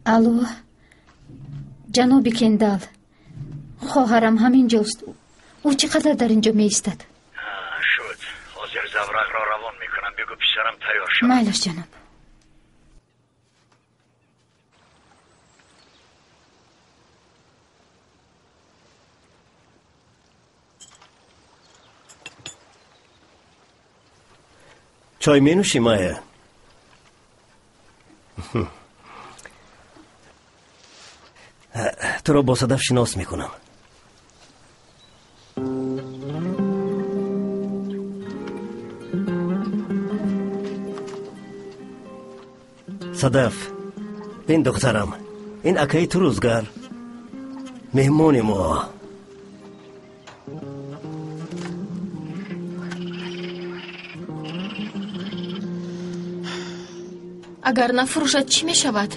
الو جناب کندال، خواهرم همینجاست. او چقدر در اینجا می ایستد؟ شد حاضر زورق را روان میکنم. بگو پسرم تیار شد. مایلش جناب. چای می نوشی مایه؟ تو را با صدف شناس میکنم. صدف، این دخترم، این اکای تو روزگار مهمون ما. اگر نفروشد چی می شود؟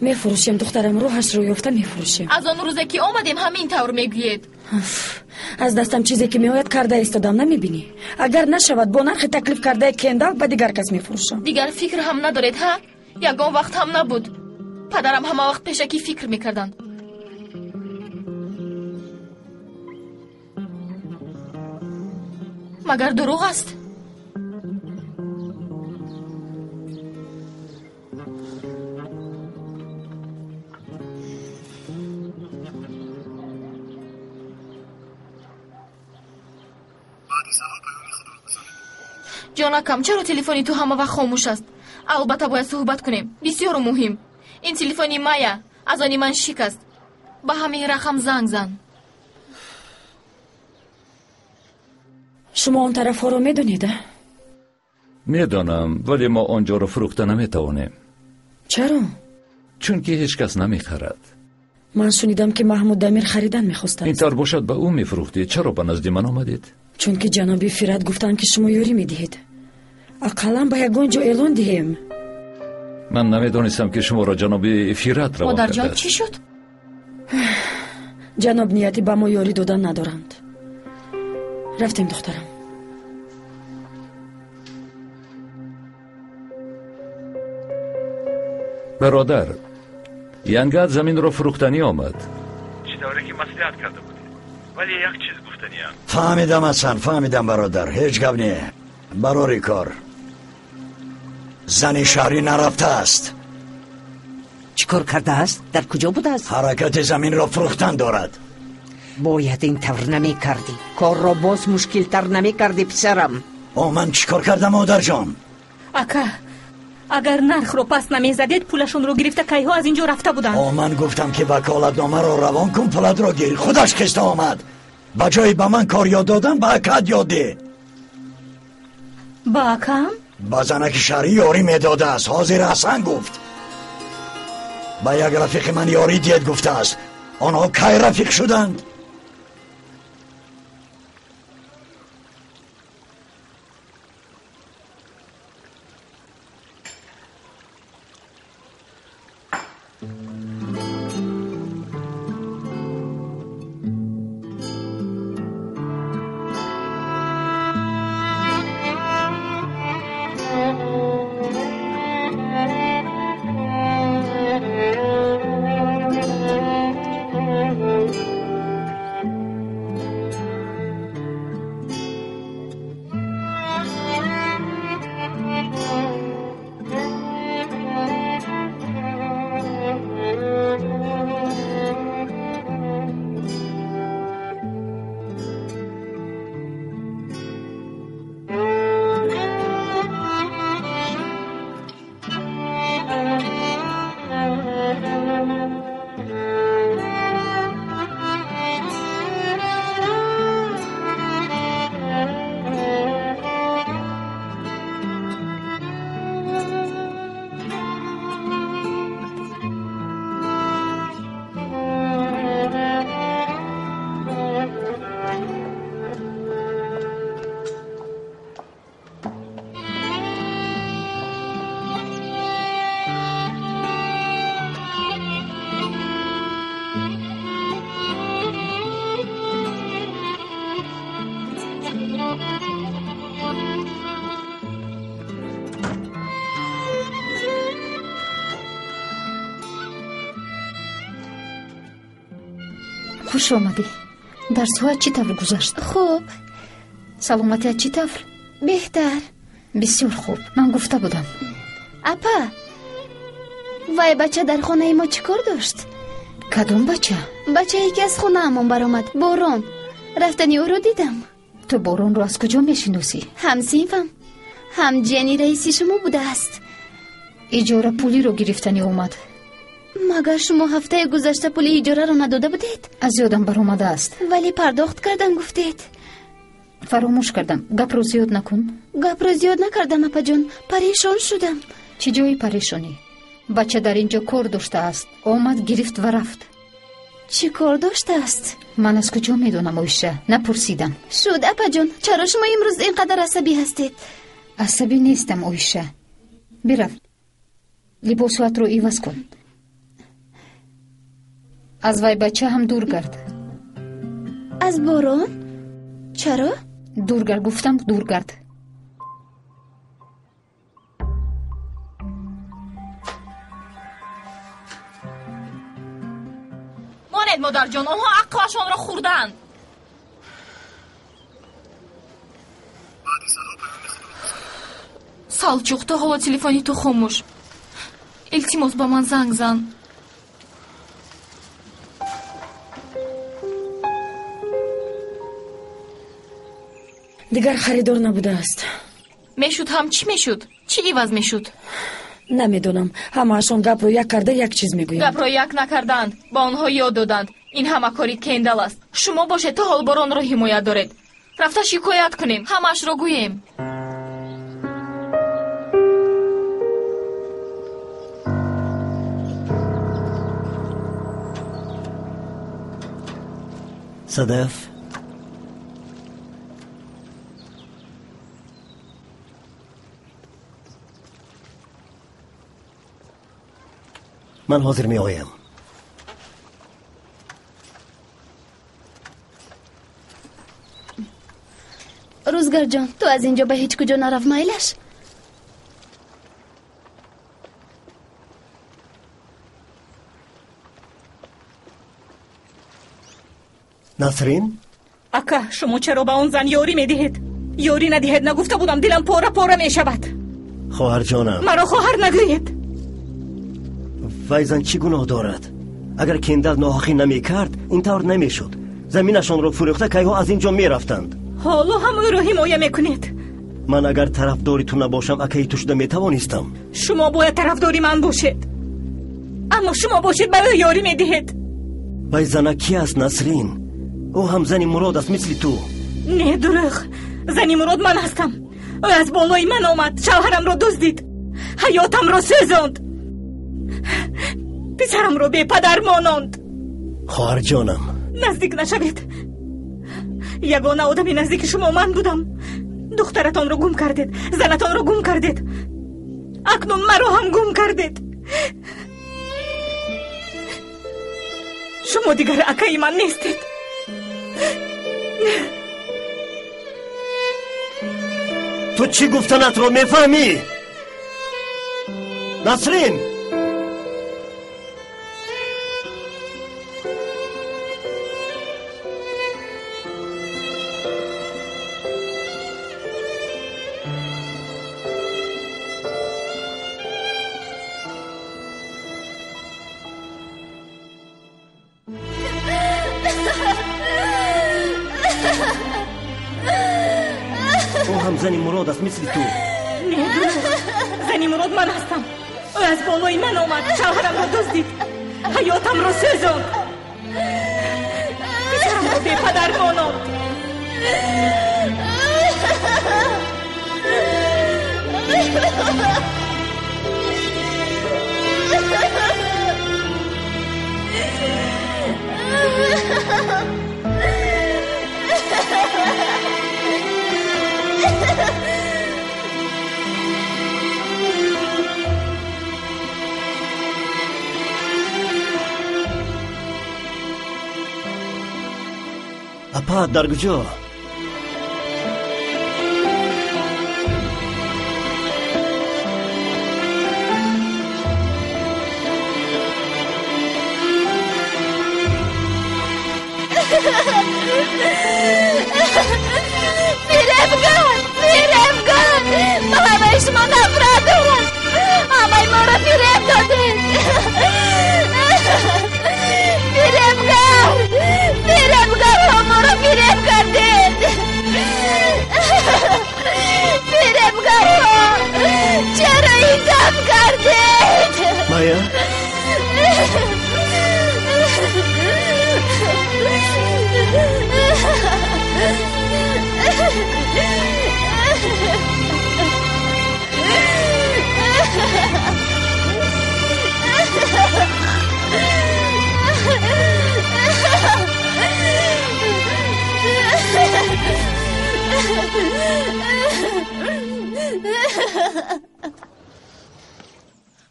میفروشیم دخترم، روحش رو یافته میفروشیم. از آن روزه که آمدیم همین طور میگوید. از دستم چیزی که میآید کرده ایستادم، نمیبینی؟ اگر نشود با نرخ تکلیف کرده کندال به دیگر کس میفروشم. دیگر فکر هم ندارید ها؟ یگان وقت هم نبود. پدرم همه وقت پیشکی فکر میکردند. مگر دروغ است؟ جانکم چرا تلفنی تو همه وقت خاموش است؟ البته باید صحبت کنیم، بسیار مهم. این تلفنی مایه از آنی من شکست. به همین رقم زنگ زن. شما اون طرف ها رو میدونید؟ میدانم ولی ما آنجا رو فروخته نمیتوانیم. چرا؟ چون که هیچ کس نمیخرد. من شنیدم که محمود دمیر خریدن میخواستند. این طور باشد به او میفروختید. چرا به نزد من آمدید؟ چون که جنابی فیرت گفتن که شما یاری میدهید. اقلا به یگان جا اعلان دهیم. من نمیدانستم که شما را جنابی فیرت روان مادر کرده جان است. چی شد؟ جناب نیتی به ما یاری دادن ندارند. رفتیم دخترم. برادر، ینگت زمین رو فروختنی آمد. چطوری که مصلحت کرده بودی ولی یک چیز گفتنی هم. فهمیدم حسن، فهمیدم برادر. هیچ گپ نیه. برای کار زن شهری نرفته است. چیکار کرده است؟ در کجا بوده است؟ حرکت زمین را فروختن دارد. باید این طور نمی کردی. کار را باز مشکل تر نمی کردی پسرم. من چیکار کردم مادر جان؟ اکا اگر نرخ رو پس نمی زدید پولشون رو گرفته کیها از اینجا رفته بودن. من گفتم که وکالتنامه رو روان کن، پولت رو گیر. خودش کشته آمد. بجای به من کار یاد دادن به اکاد یاد ده. با اکام؟ با زنک شهری یاری میداده است. حاضر حسن گفت. با یک رفیق من یاری دید گفته است. آنها کی رفیق شدند؟ خوش آمدی. درس‌ها چی طور گذشت؟ خوب. سلامتیت چی طور؟ بهتر. بسیار خوب. من گفته بودم. اپا وای بچه در خانه ما چی کار داشت؟ کدوم بچه؟ بچه ای که از خانه همون برآمد. بارون. رفتنی او رو دیدم. تو بارون رو از کجا میشناسی؟ هم صنفم. هم جنی رئیسی شما بوده است. اجاره پولی رو گرفتنی اومد. مگر شما هفته گذشته پولی اجاره رو نداده بودید؟ از یادم برآمده است. ولی پرداخت کردم گفتید. فراموش کردم. گپ رو زیاد نکن. گپ رو زیاد نکردم اپا جان. پریشان شدم. چی جایی پریشانی؟ بچه در اینجا کار داشته است. آمد گرفت و رفت. چی کار داشته است؟ من از کجا میدونم اویشه؟ نپرسیدم. شد اپا جان. چرا شما امروز اینقدر عصبی هستید؟ عصبی نیستم اویشه. برو لباسات رو عوض کن. از وای بچه هم دور گرد. از بارون؟ چرا؟ دور گرد گفتم دور گرد. ماند مادر جان، آنها عقلشان را خوردند. سالچوق تا حالا تلفنی تو خاموش. التماس با من زنگ زن. دیگر خریدار نبوده است. میشد هم چی میشد؟ چی عوض میشد؟ نمیدونم. همه‌شان گپ رو یک کرده یک چیز میگویند. گپ رو یک نکردند. با آنها یاد دادند. این همه کاری کندل است. شما باشه تا حال باران را حمایت دارید. رفته شکایت کنیم. همش را گوییم. صدف من حاضر می آیم. روزگار جان، تو از اینجا به هیچ کجا نرفت مایلش؟ نسرین؟ اکا شما چرا به اون زن یاری میدهید؟ یاری ندهید. نگفته بودم دلم پاره پاره میشود. خواهر جانم، مرا خواهر نگویید. وای زن چی گناه دارد؟ اگر کندل ناحقی نمی کرد این طور نمی شد. زمینشان رو فروخته که ها از اینجا می رفتند. حالا هم او رو حمایه میکنید. من اگر طرفداری تو نباشم اکی تو شده می توانستم. شما باید طرفداری من باشید، اما شما باشید به او یاری میدهید. وای زن کی است نسرین؟ او هم زنی مراد است مثل تو. نه دروغ. زنی مراد من هستم. او از بالای من آمد، شوهرم را دزدید، حیاتم را سوزاند، پسرم را بی پدر ماناند. خواهر جانم نزدیک نشوید. یگانه آدمی نزدیک شما من بودم. دخترتان را گم کردید، زنتان را گم کردید، اکنون مرا هم گم کردید. شما دیگر اکای من نیستید. تو چی گفتنت رو میفهمی؟ نسرین او هم زنی مراد است مثل تو. نه زنی مراد من هستم. او از بالای من آمد، شوهرم را دزدید، حیاتم را سوزاند، پسرم را بی پدر ماناند. اپا در کجا؟ بیا.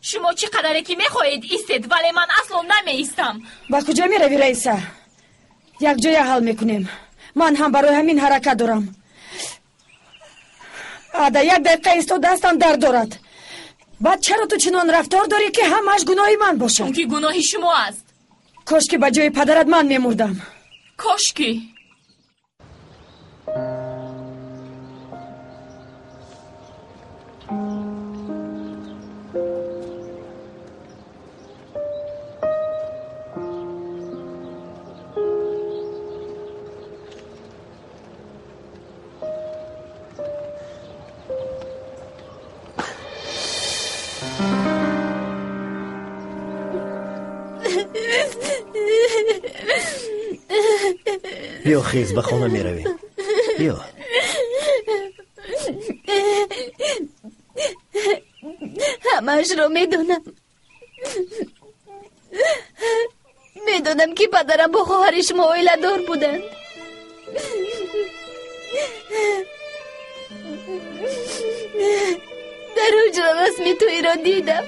شما چقدر که میخواهید ایستید ولی من اصلا نمیایستم. با کجا میروی رئیسه؟ یک جای حل میکنیم. من هم برای همین حرکت دارم. عاده یک دقیقه ایستاد دستم درد دارد. بعد چرا تو چنان رفتار داری که همش گناهی من باشه؟ چون که گناهی شما است. کاش که به جای پدرت من میمردم. کاش که بیا خیز به خانه می رویم. بیا. همش رو میدونم که پدرم با خواهرش اویله دار بودند. در حجره رسمی توی را دیدم.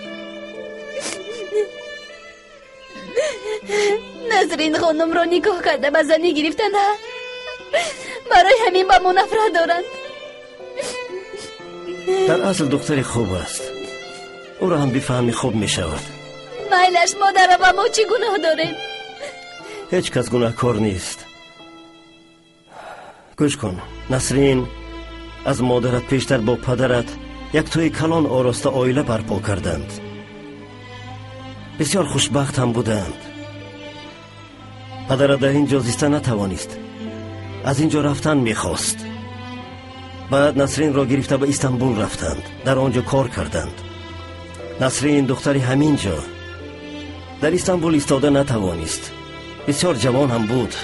نسرین خانم را نکاح کرده به زنی گرفتن. برای همین با ما نفرت دارند. در اصل دختری خوب است. او را هم بفهمی خوب می شود. میلش مادر و ما چی گناه داریم؟ هیچ کس گناهکار نیست. گوش کن نسرین، از مادرت پیشتر با پدرت یک توی کلان آراسته عائله برپا کردند. بسیار خوشبخت هم بودند. پدرت در اینجا زیستن نتوانست. از اینجا رفتن میخواست. بعد نسرین را گرفته به استانبول رفتند. در آنجا کار کردند. نسرین دختری همینجا در استانبول ایستاده نتوانست. بسیار جوان هم بود.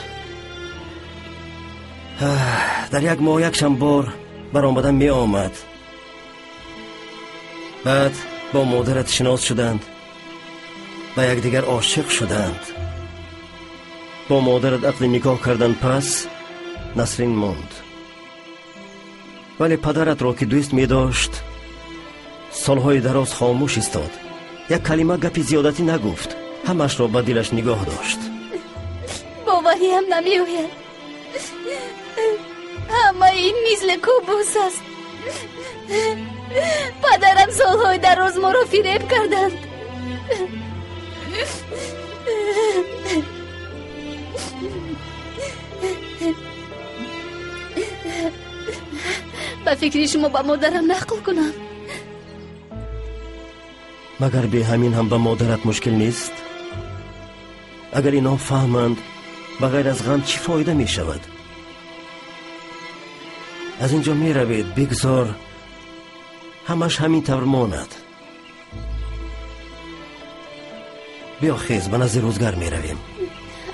در یک ماه یک شنبار برآمدن می آمد. بعد با مادرت شناس شدند. با یک دیگر عاشق شدند. با مادرت عقد نکاح کردند. پس نسرین ماند. ولی پدرت را که دوست می داشت سالهای دراز خاموش ایستاد. یک کلمه گپی زیادتی نگفت. همش را به دلش نگاه داشت. باوری هم نمی آید. همه این مثل کوبوس است. پدرم سالهای دراز ما را فریب کردند. به فکری شما با مادرم نقل کنم. مگر به همین هم به مادرت مشکل نیست؟ اگر اینا فهمند بغیر از غم چی فایده می شود؟ از اینجا می روید بگذار همش همین طور ماند. بیا خیز به نزد روزگار می رویم.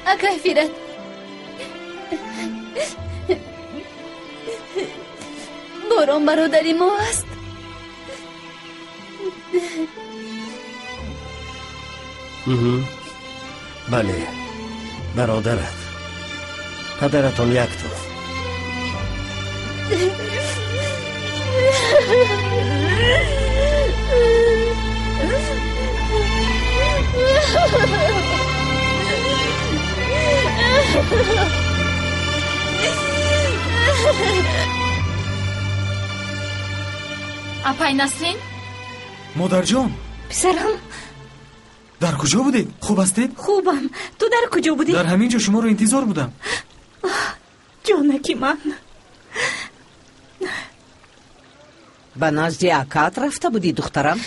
اکای فیرت باران برادری ما است. بله برادرت، پدرتان یک تو. اپای نسرین؟ مادر جان پسرم در کجا بودید؟ خوب هستید؟ خوبم. تو در کجا بودی؟ در همین جا شما رو انتظار بودم. جانکی من به نزد اکات رفته بودی دخترم؟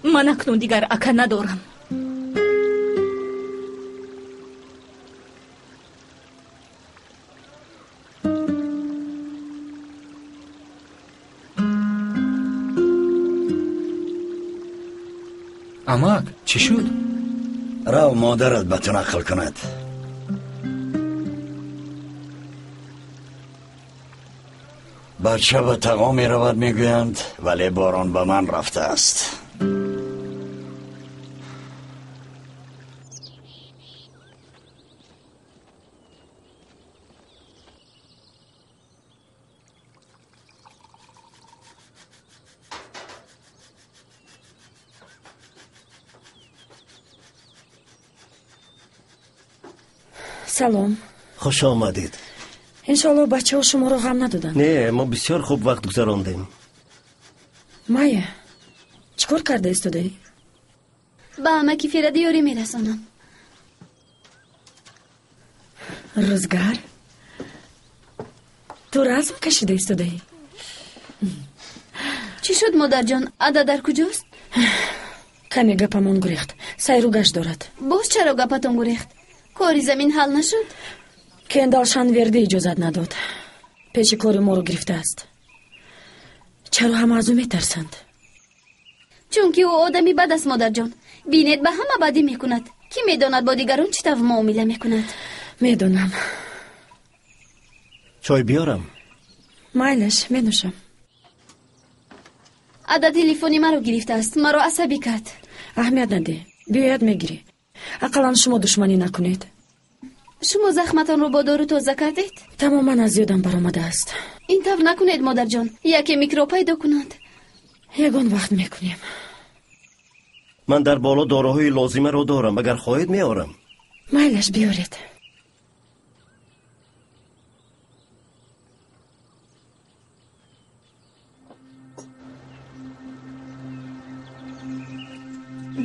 من اکنون دیگر اکا ندارم. амак чӣ шуд? рав модарат ба ту нақл кунад. бача ба тағо меравад мегӯянд, вале борон ба ман рафтааст. салом. хуш омадед. иншолло бачаҳо шуморо ғам надоданд? не, мо бисёр хуб вақт гузарондем. майя, чӣ кор карда истодаӣ? ба амаки фиради ёрӣ мерасонам. рӯзгар, ту разм кашида истодаӣ? чӣ шуд модарҷон? ада дар куҷост? каме гапамон гурехт. сайру гашт дорад. боз чаро гапатон гурехт? кори замин ҳал нашуд? кендал шанверди иҷозат надод. пеши кори моро гирифтааст. чаро ҳама аз ӯ метарсанд? чунки ӯ одами бад аст модарҷон. бинед ба ҳама бадӣ мекунад. кӣ медонад бо дигарон чӣ тавр муомила мекунад? медонам. чой биёрам? майлаш, менӯшам. ада телефони маро гирифтааст. маро асабӣ кард. аҳамият надеҳ. биёяд мегирӣ. ақаллан шумо душманӣ накунед. шумо захматонро бо дору тоза кардед? тамоман аз ёдам баромадааст. ин тавр накунед модарҷон. яке микроб пайдо кунад. ягон вақт мекунем. ман дар боло дороҳои лозимаро дорам. агар хоҳед меорам. майлаш, биёред.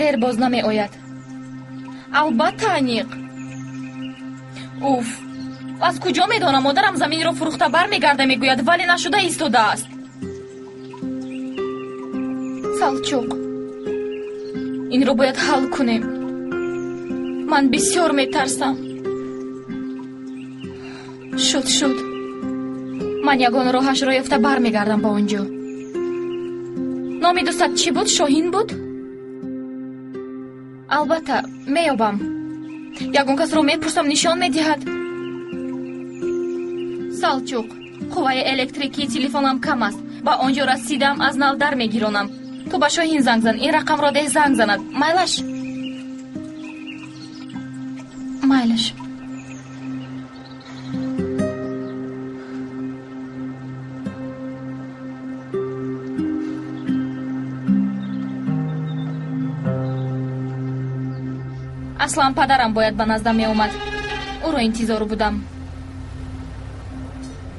дер боз намеояд. албатта аниқ. уф, аз куҷо медонам? модарам заминро фурӯхта бармегарда мегӯяд, вале нашуда истодааст. салчуқ, инро бояд ҳал кунем. ман бисёр метарсам. шуд. ман ягон роҳашро ёфта бармегардам ба он ҷо. номи дӯстат чӣ буд? шоҳин буд? албатта меёбам. ягон касро мепурсам, нишон медиҳад. салчуқ, қувваи электрикии телефонам кам аст. ба он ҷо расидам, аз нав дар мегиронам. ту ба шоҳин занг зан. ин рақамро деҳ, занг занад. майлаш. аслан падарам бояд ба наздам меомад. ӯро интизор будам.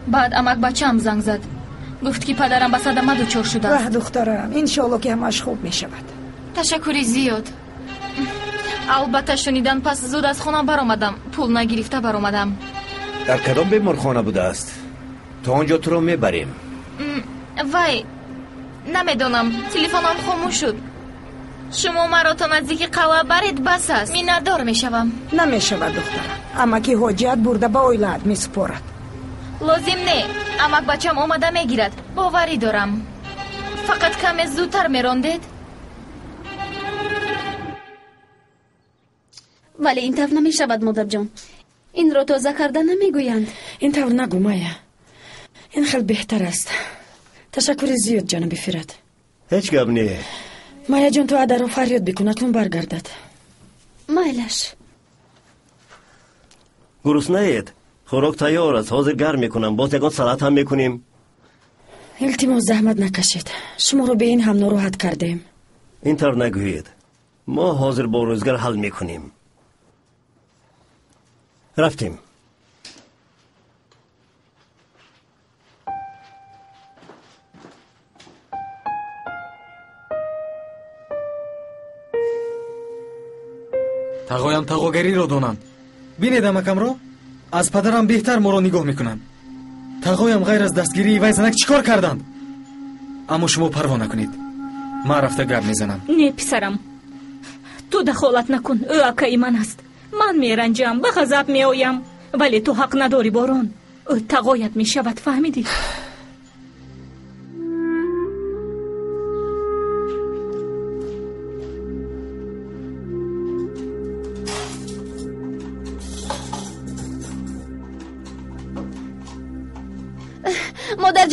баъд амак бачаам занг зад. гуфт ки падарам ба садама дучор шудааст. ваҳ духтарам, иншолло ки ҳамаш хуб мешавад. ташаккури зиёд. албатта шунидан пас зуд аз хона баромадам. пул нагирифта баромадам. дар кадом беморхона будааст? то он ҷо туро мебарем. вай намедонам, телефонам хомӯш шуд. шумо маро то наздики қалъа баред, бас аст. миннатдор мешавам. намешавад духтарам. амаки ҳоҷият бурда ба оилаат месупорад. лозим не. амак бачам омада мегирад. боварӣ дорам. фақат каме зудтар мерондед. вале ин тавр намешавад модарҷон. инро тоза карда намегӯянд. ин тавр нагӯ майя. ин хел беҳтар аст. ташаккури зиёд ҷаноби фират. ҳеҷ гап не. майяҷон, ту адаро фарёд бикун, акнун баргардад. майлаш. гуруснаед? хӯрок тайёр аст. ҳозир гарм мекунам. боз ягон салат ҳам мекунем. илтимос заҳмат накашед. шуморо бе ин ҳам нороҳат кардем. ин тавр нагӯед. мо ҳозир бо рӯзгар ҳал мекунем. рафтем. тағоям тағогариро донанд. бинед амакамро? аз падарам беҳтар моро нигоҳ мекунанд. тағоям ғайр аз дастгирии вай занак чӣ кор карданд? аммо шумо парво накунед. ман рафта гап мезанам. не писарам, ту дахолат накун. ӯ акаи ман аст. ман меранҷам, ба ғазаб меоям. вале ту ҳақ надорӣ борон. ӯ тағоят мешавад, фаҳмидӣ?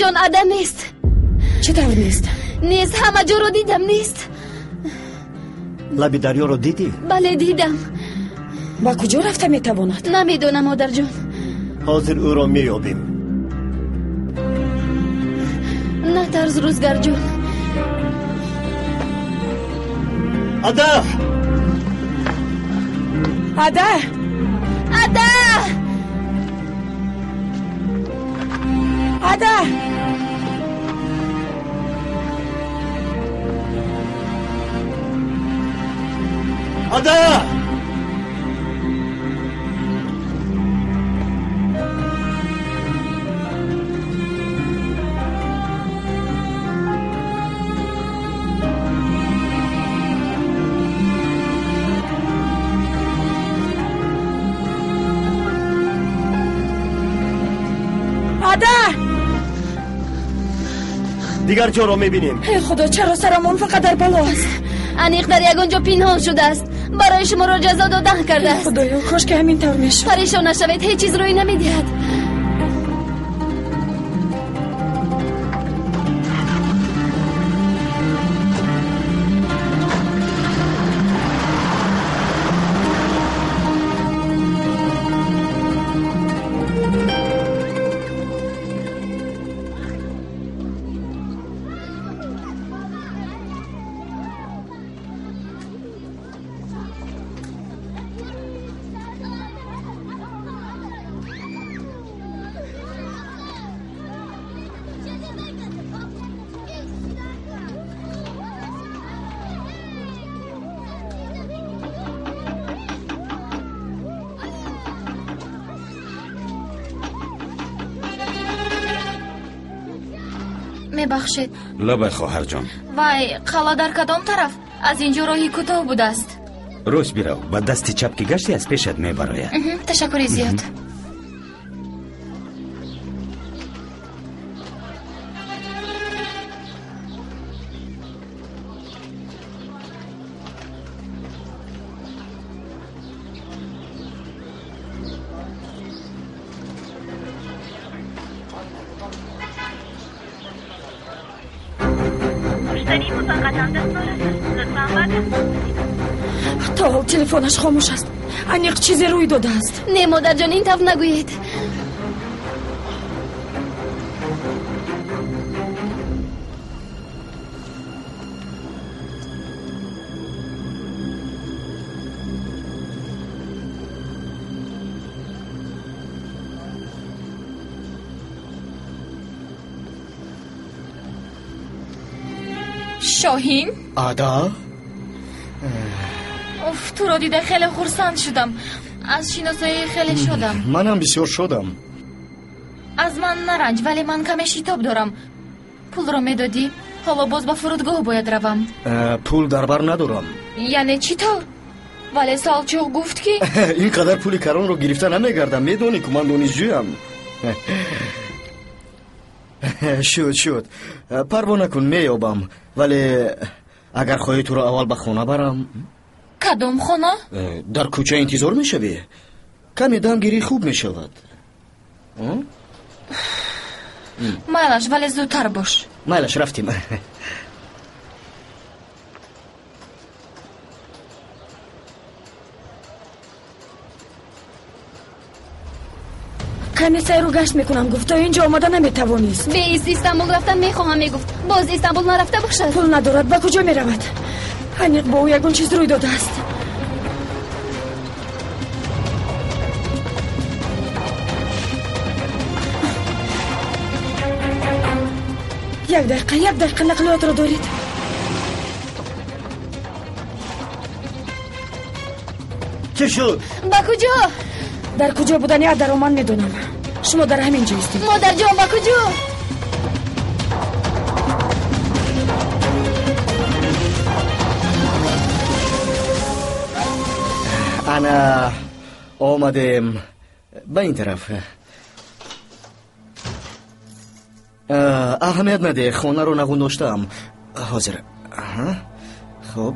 جان ادا نیست. چطور نیست؟ نیست، همه جا رو دیدم نیست. لب دریا رو دیدی؟ بله دیدم. با کجا رفته میتواند؟ نمیدونم مادر جان. حاضر او را مییابیم. نه ترس روزگر جان. ادا! ادا! ادا! ادا! ادا! دیگر جا را میبینیم. ای خدا، چرا سرمون فقط در بالا است؟ انیق در یک اونجا پنهان شده است. برای شما را جزا دادن کرده است. خدایا کاش که همین طور میشد. پریشان نشوید، هیچ چیز روی نمیدهد. میبخشید. لبه خواهر جان. وای، قلا در کدام طرف؟ از اینجا راهی کوتاه بوده است. روش بیرو، با دست چپ که گشتی از پیشت میبراید. تشکری زیاد. تا حال تلفنش خاموش است. انیق چیزی روی داده است. نه مادر جان، این طرف نگویید. شاهین؟ ادا؟ اف، تو رو دیده خیلی خرسند شدم. از شناسایی خیلی شدم. منم بسیار شدم. از من نرنج، ولی من کم شتاب دارم. پول رو میدادی؟ حالا باز با فرودگاه باید روم. پول در بر ندارم. یعنی چی طور؟ ولی سالچوق گفت که اینقدر پول کران رو گرفته نمیگردم. میدونی که من دانشجویم. شد پروا نکن، میابم. ولی اگر خواهی تو رو اول به خونه برم. کدام خونه؟ در کوچه انتظار میشوی. کمی دمگیری خوب میشود. مایلش، ولی زودتر باش. مایلش، رفتیم. کمی سیر و گشت میکنم. گفت تا اینجا آمده نمیتوانیست. به ایست استانبول رفتن میخواهم میگفت. باز استانبول نرفته باشد. پول ندارد، با کجا میرود؟ انیق با او یکون چیز روی داده است. یک دقیقه نقلیات را دارید؟ چه شد؟ با کجا؟ در کجا بودنی در من میدونم. شما در همین جا استید. مادر جان با کجا؟ انا آمدم به این طرف. اهمیت نده، خانه رو نگذاشتم. حاضر. خب.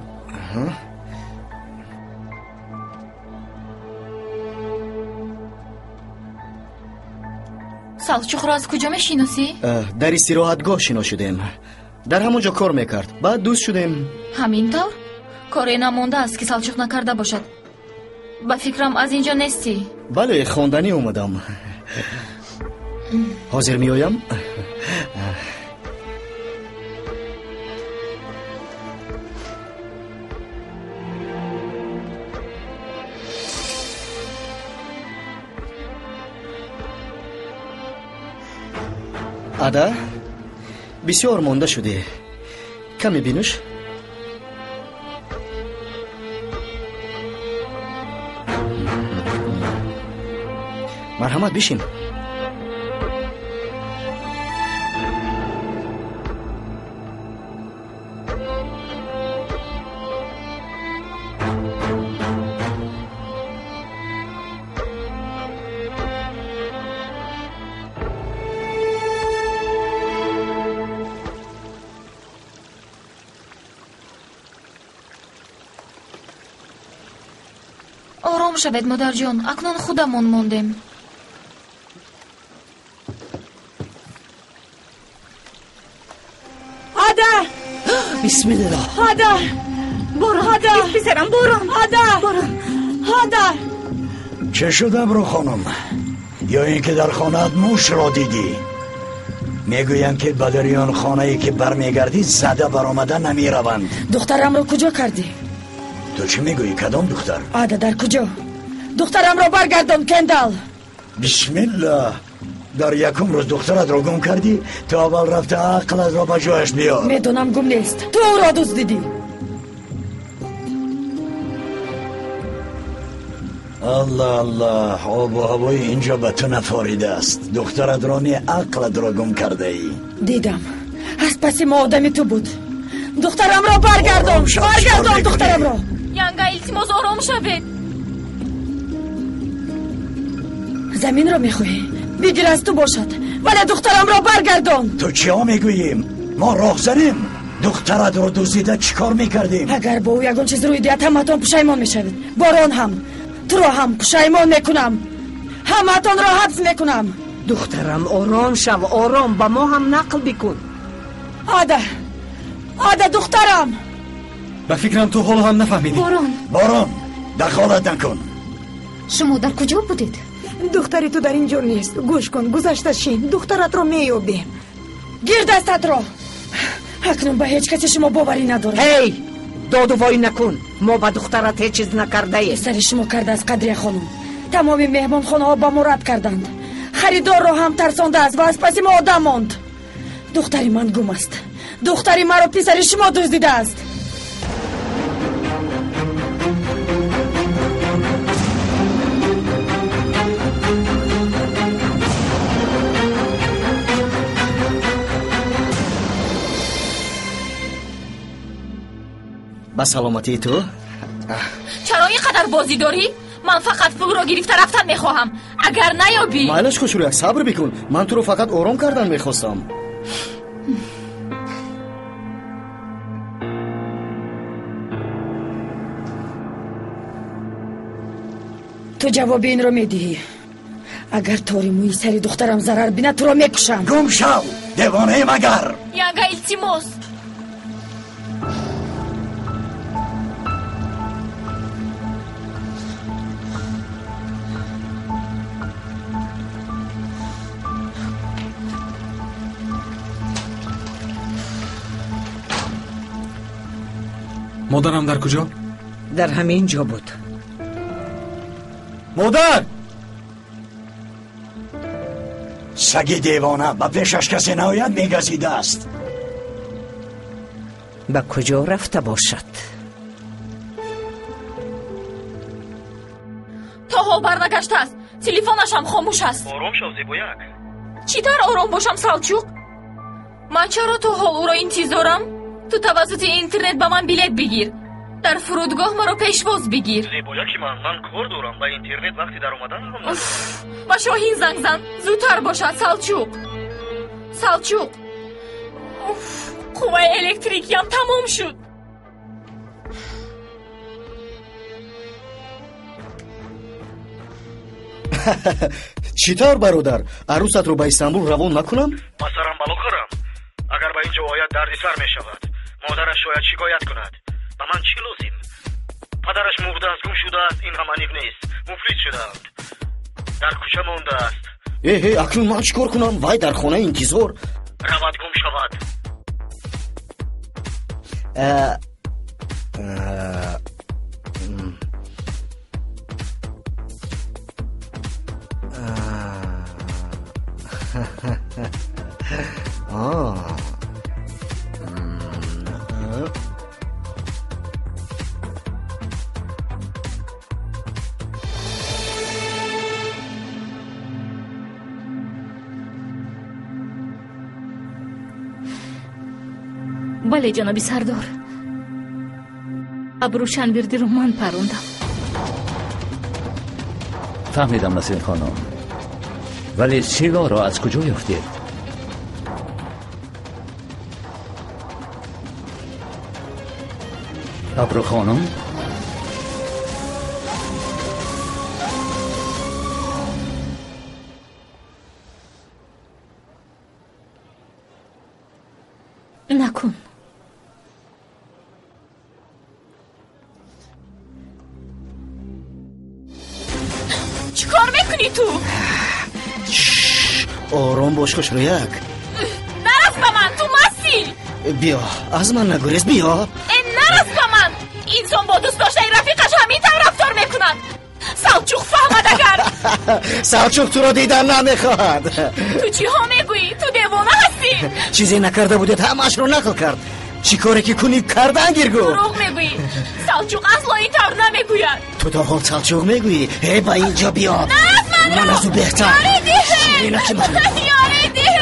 салчуқро аз куҷо мешиноси? дар истироҳатгоҳ шино шудем. дар ҳамон ҷо кор мекард. баъд дӯст шудем. ҳамин тавр? коре намондааст ки салчуқ накарда бошад. ба фикрам аз ин ҷо нестӣ? бале, хонданӣ омадам. ҳозир меоям. ада, бисёр монда шудӣ. каме бинӯш. марҳамат, бишин. ором шавед, модарҷон. акнун худамон мондем. ада! бисмилла. ада! борон! ада! писарам, борон! ада! борон! ада! چه شد ابرو خانم؟ یا اینکه در خانه‌ات موش را دیدی؟ میگویند که بدریان خانه‌ای که برمیگردی زده برآمده نمیروند. دخترم رو کجا کردی؟ تو چی میگویی؟ کدام دختر؟ عاده در کجا؟ دخترم رو برگردان کندال. بسم الله. در یکم روز دخترت رو گم کردی؟ تو اول رفته عقلت را به جایش بیار. میدونم گم نیست. تو او را دزدیدی. الله الله، آب و هوای اینجا به تو نفاریده است. دخترت را نی عقلت را گم کرده ای. دیدم از پس ما آدمی تو بود. دخترم را برگردان. برگردان دخترم را. янга, илтимос ором шавед. زمین را میخواهی؟ بگیر از تو باشد، ولی دخترم را برگردان. تو چیا میگوییم؟ ما راهزنیم. دخترت رو دزدیده چیکار میکردیم؟ اگر با او یگان چیز روی دیت همتان پشیمان میشوید. باران هم تو را هم پشیمان میکنم. همتان را حبس میکنم. دخترم آرام شو، آرام. با ما هم نقل بکن. عاده دخترم. به فکرم تو حال هم نفهمیدی. باران دخالت نکن. شما در کجا بودید؟ دختری تو در اینجا نیست. گوش کن، گذشته شین. دخترت رو میابیم. گیر دستت را. اکنون به هیچ کسی شما باوری ندارم. هی داد و وای نکن. ما به دخترت هیچ چیز نکرده ایم. سر شما کرده از قدریه خانم. تمام مهمان خانه ها با ما رد کردند. خریدار را هم ترسانده است و از پس ما آدم ماند. دختری من گم است. دختری مرا پسر شما دزدیده است. با سلامتی تو؟ چرا اینقدر بازی داری؟ من فقط پول رو گرفته رفتن میخواهم. اگر نیابی مایلش کوچولو، صبر بکن. من تو رو فقط آرام کردن میخواستم. تو جواب این رو میدهی. اگر طوری موی سری دخترم ضرر بینه تو رو میکشم. گم شو دیوانه مگر. янга, илтимос. مادرم در کجا؟ در همین جا بود. مادر! سگی دیوانه به پیشش کسی ناید میگزیده است. به کجا رفته باشد؟ تا حال برنگشته است. تلفنش هم خاموش است. آرام شو زیبویک. چی تر آرام باشم سلچوق؟ من چرا تا حال او را انتظارم؟ تو توسط اینترنت به من بلیت بگیر. در فرودگاه مرا پیشواز بگیر. زیبویک من کار دارم. با اینترنت وقتی در اومدن هم با شاهین زنگ زن. زودتر باشد سلچوق. قوه الکتریکی هم تمام شد. чӣ тавр бародар, арӯсатро ба Истанбул равон накунам? ба сарам бало карам. агар ба ин ҷо ояд дардисар мешавад. Модараш шояд шикоят кунад. ба ман чӣ лозим? падараш мурдааст, гум шудааст, ин ҳам анив нест. муфлис шудаанд. дар кӯча мондааст. акнун ман чӣ кор кунам? вай дар хона интизор. равад гум шавад. бале ҷаноби сардор, абру шанбирдиро ман парондам. фаҳмидам насрин хонум, вале силоро аз куҷо ёфтед? абру хонум? накун. چیکار میکنی تو؟ آرام باش خوشرویک. نرس با من، تو مستی. بیا از من نگریز، بیا. نرس با من. اینسان با دوست داشته رفیقش همین طور رفتار میکنن. سلجوق فهمد اگر سلجوق تو رو دیدن نمیخواد. تو چی ها میگویی؟ تو دیوانه هستی. چیزی نکرده بودید همش رو نقل کرد. چی کاری که کنی کردن گیرگو. دروغ میگویی. سلجوق اصلا این طور نمیگوید. تو تا حال سلجوق میگویی. هی با اینجا بیا. نه من از او بهتر. یاری دیه. یاری دیه.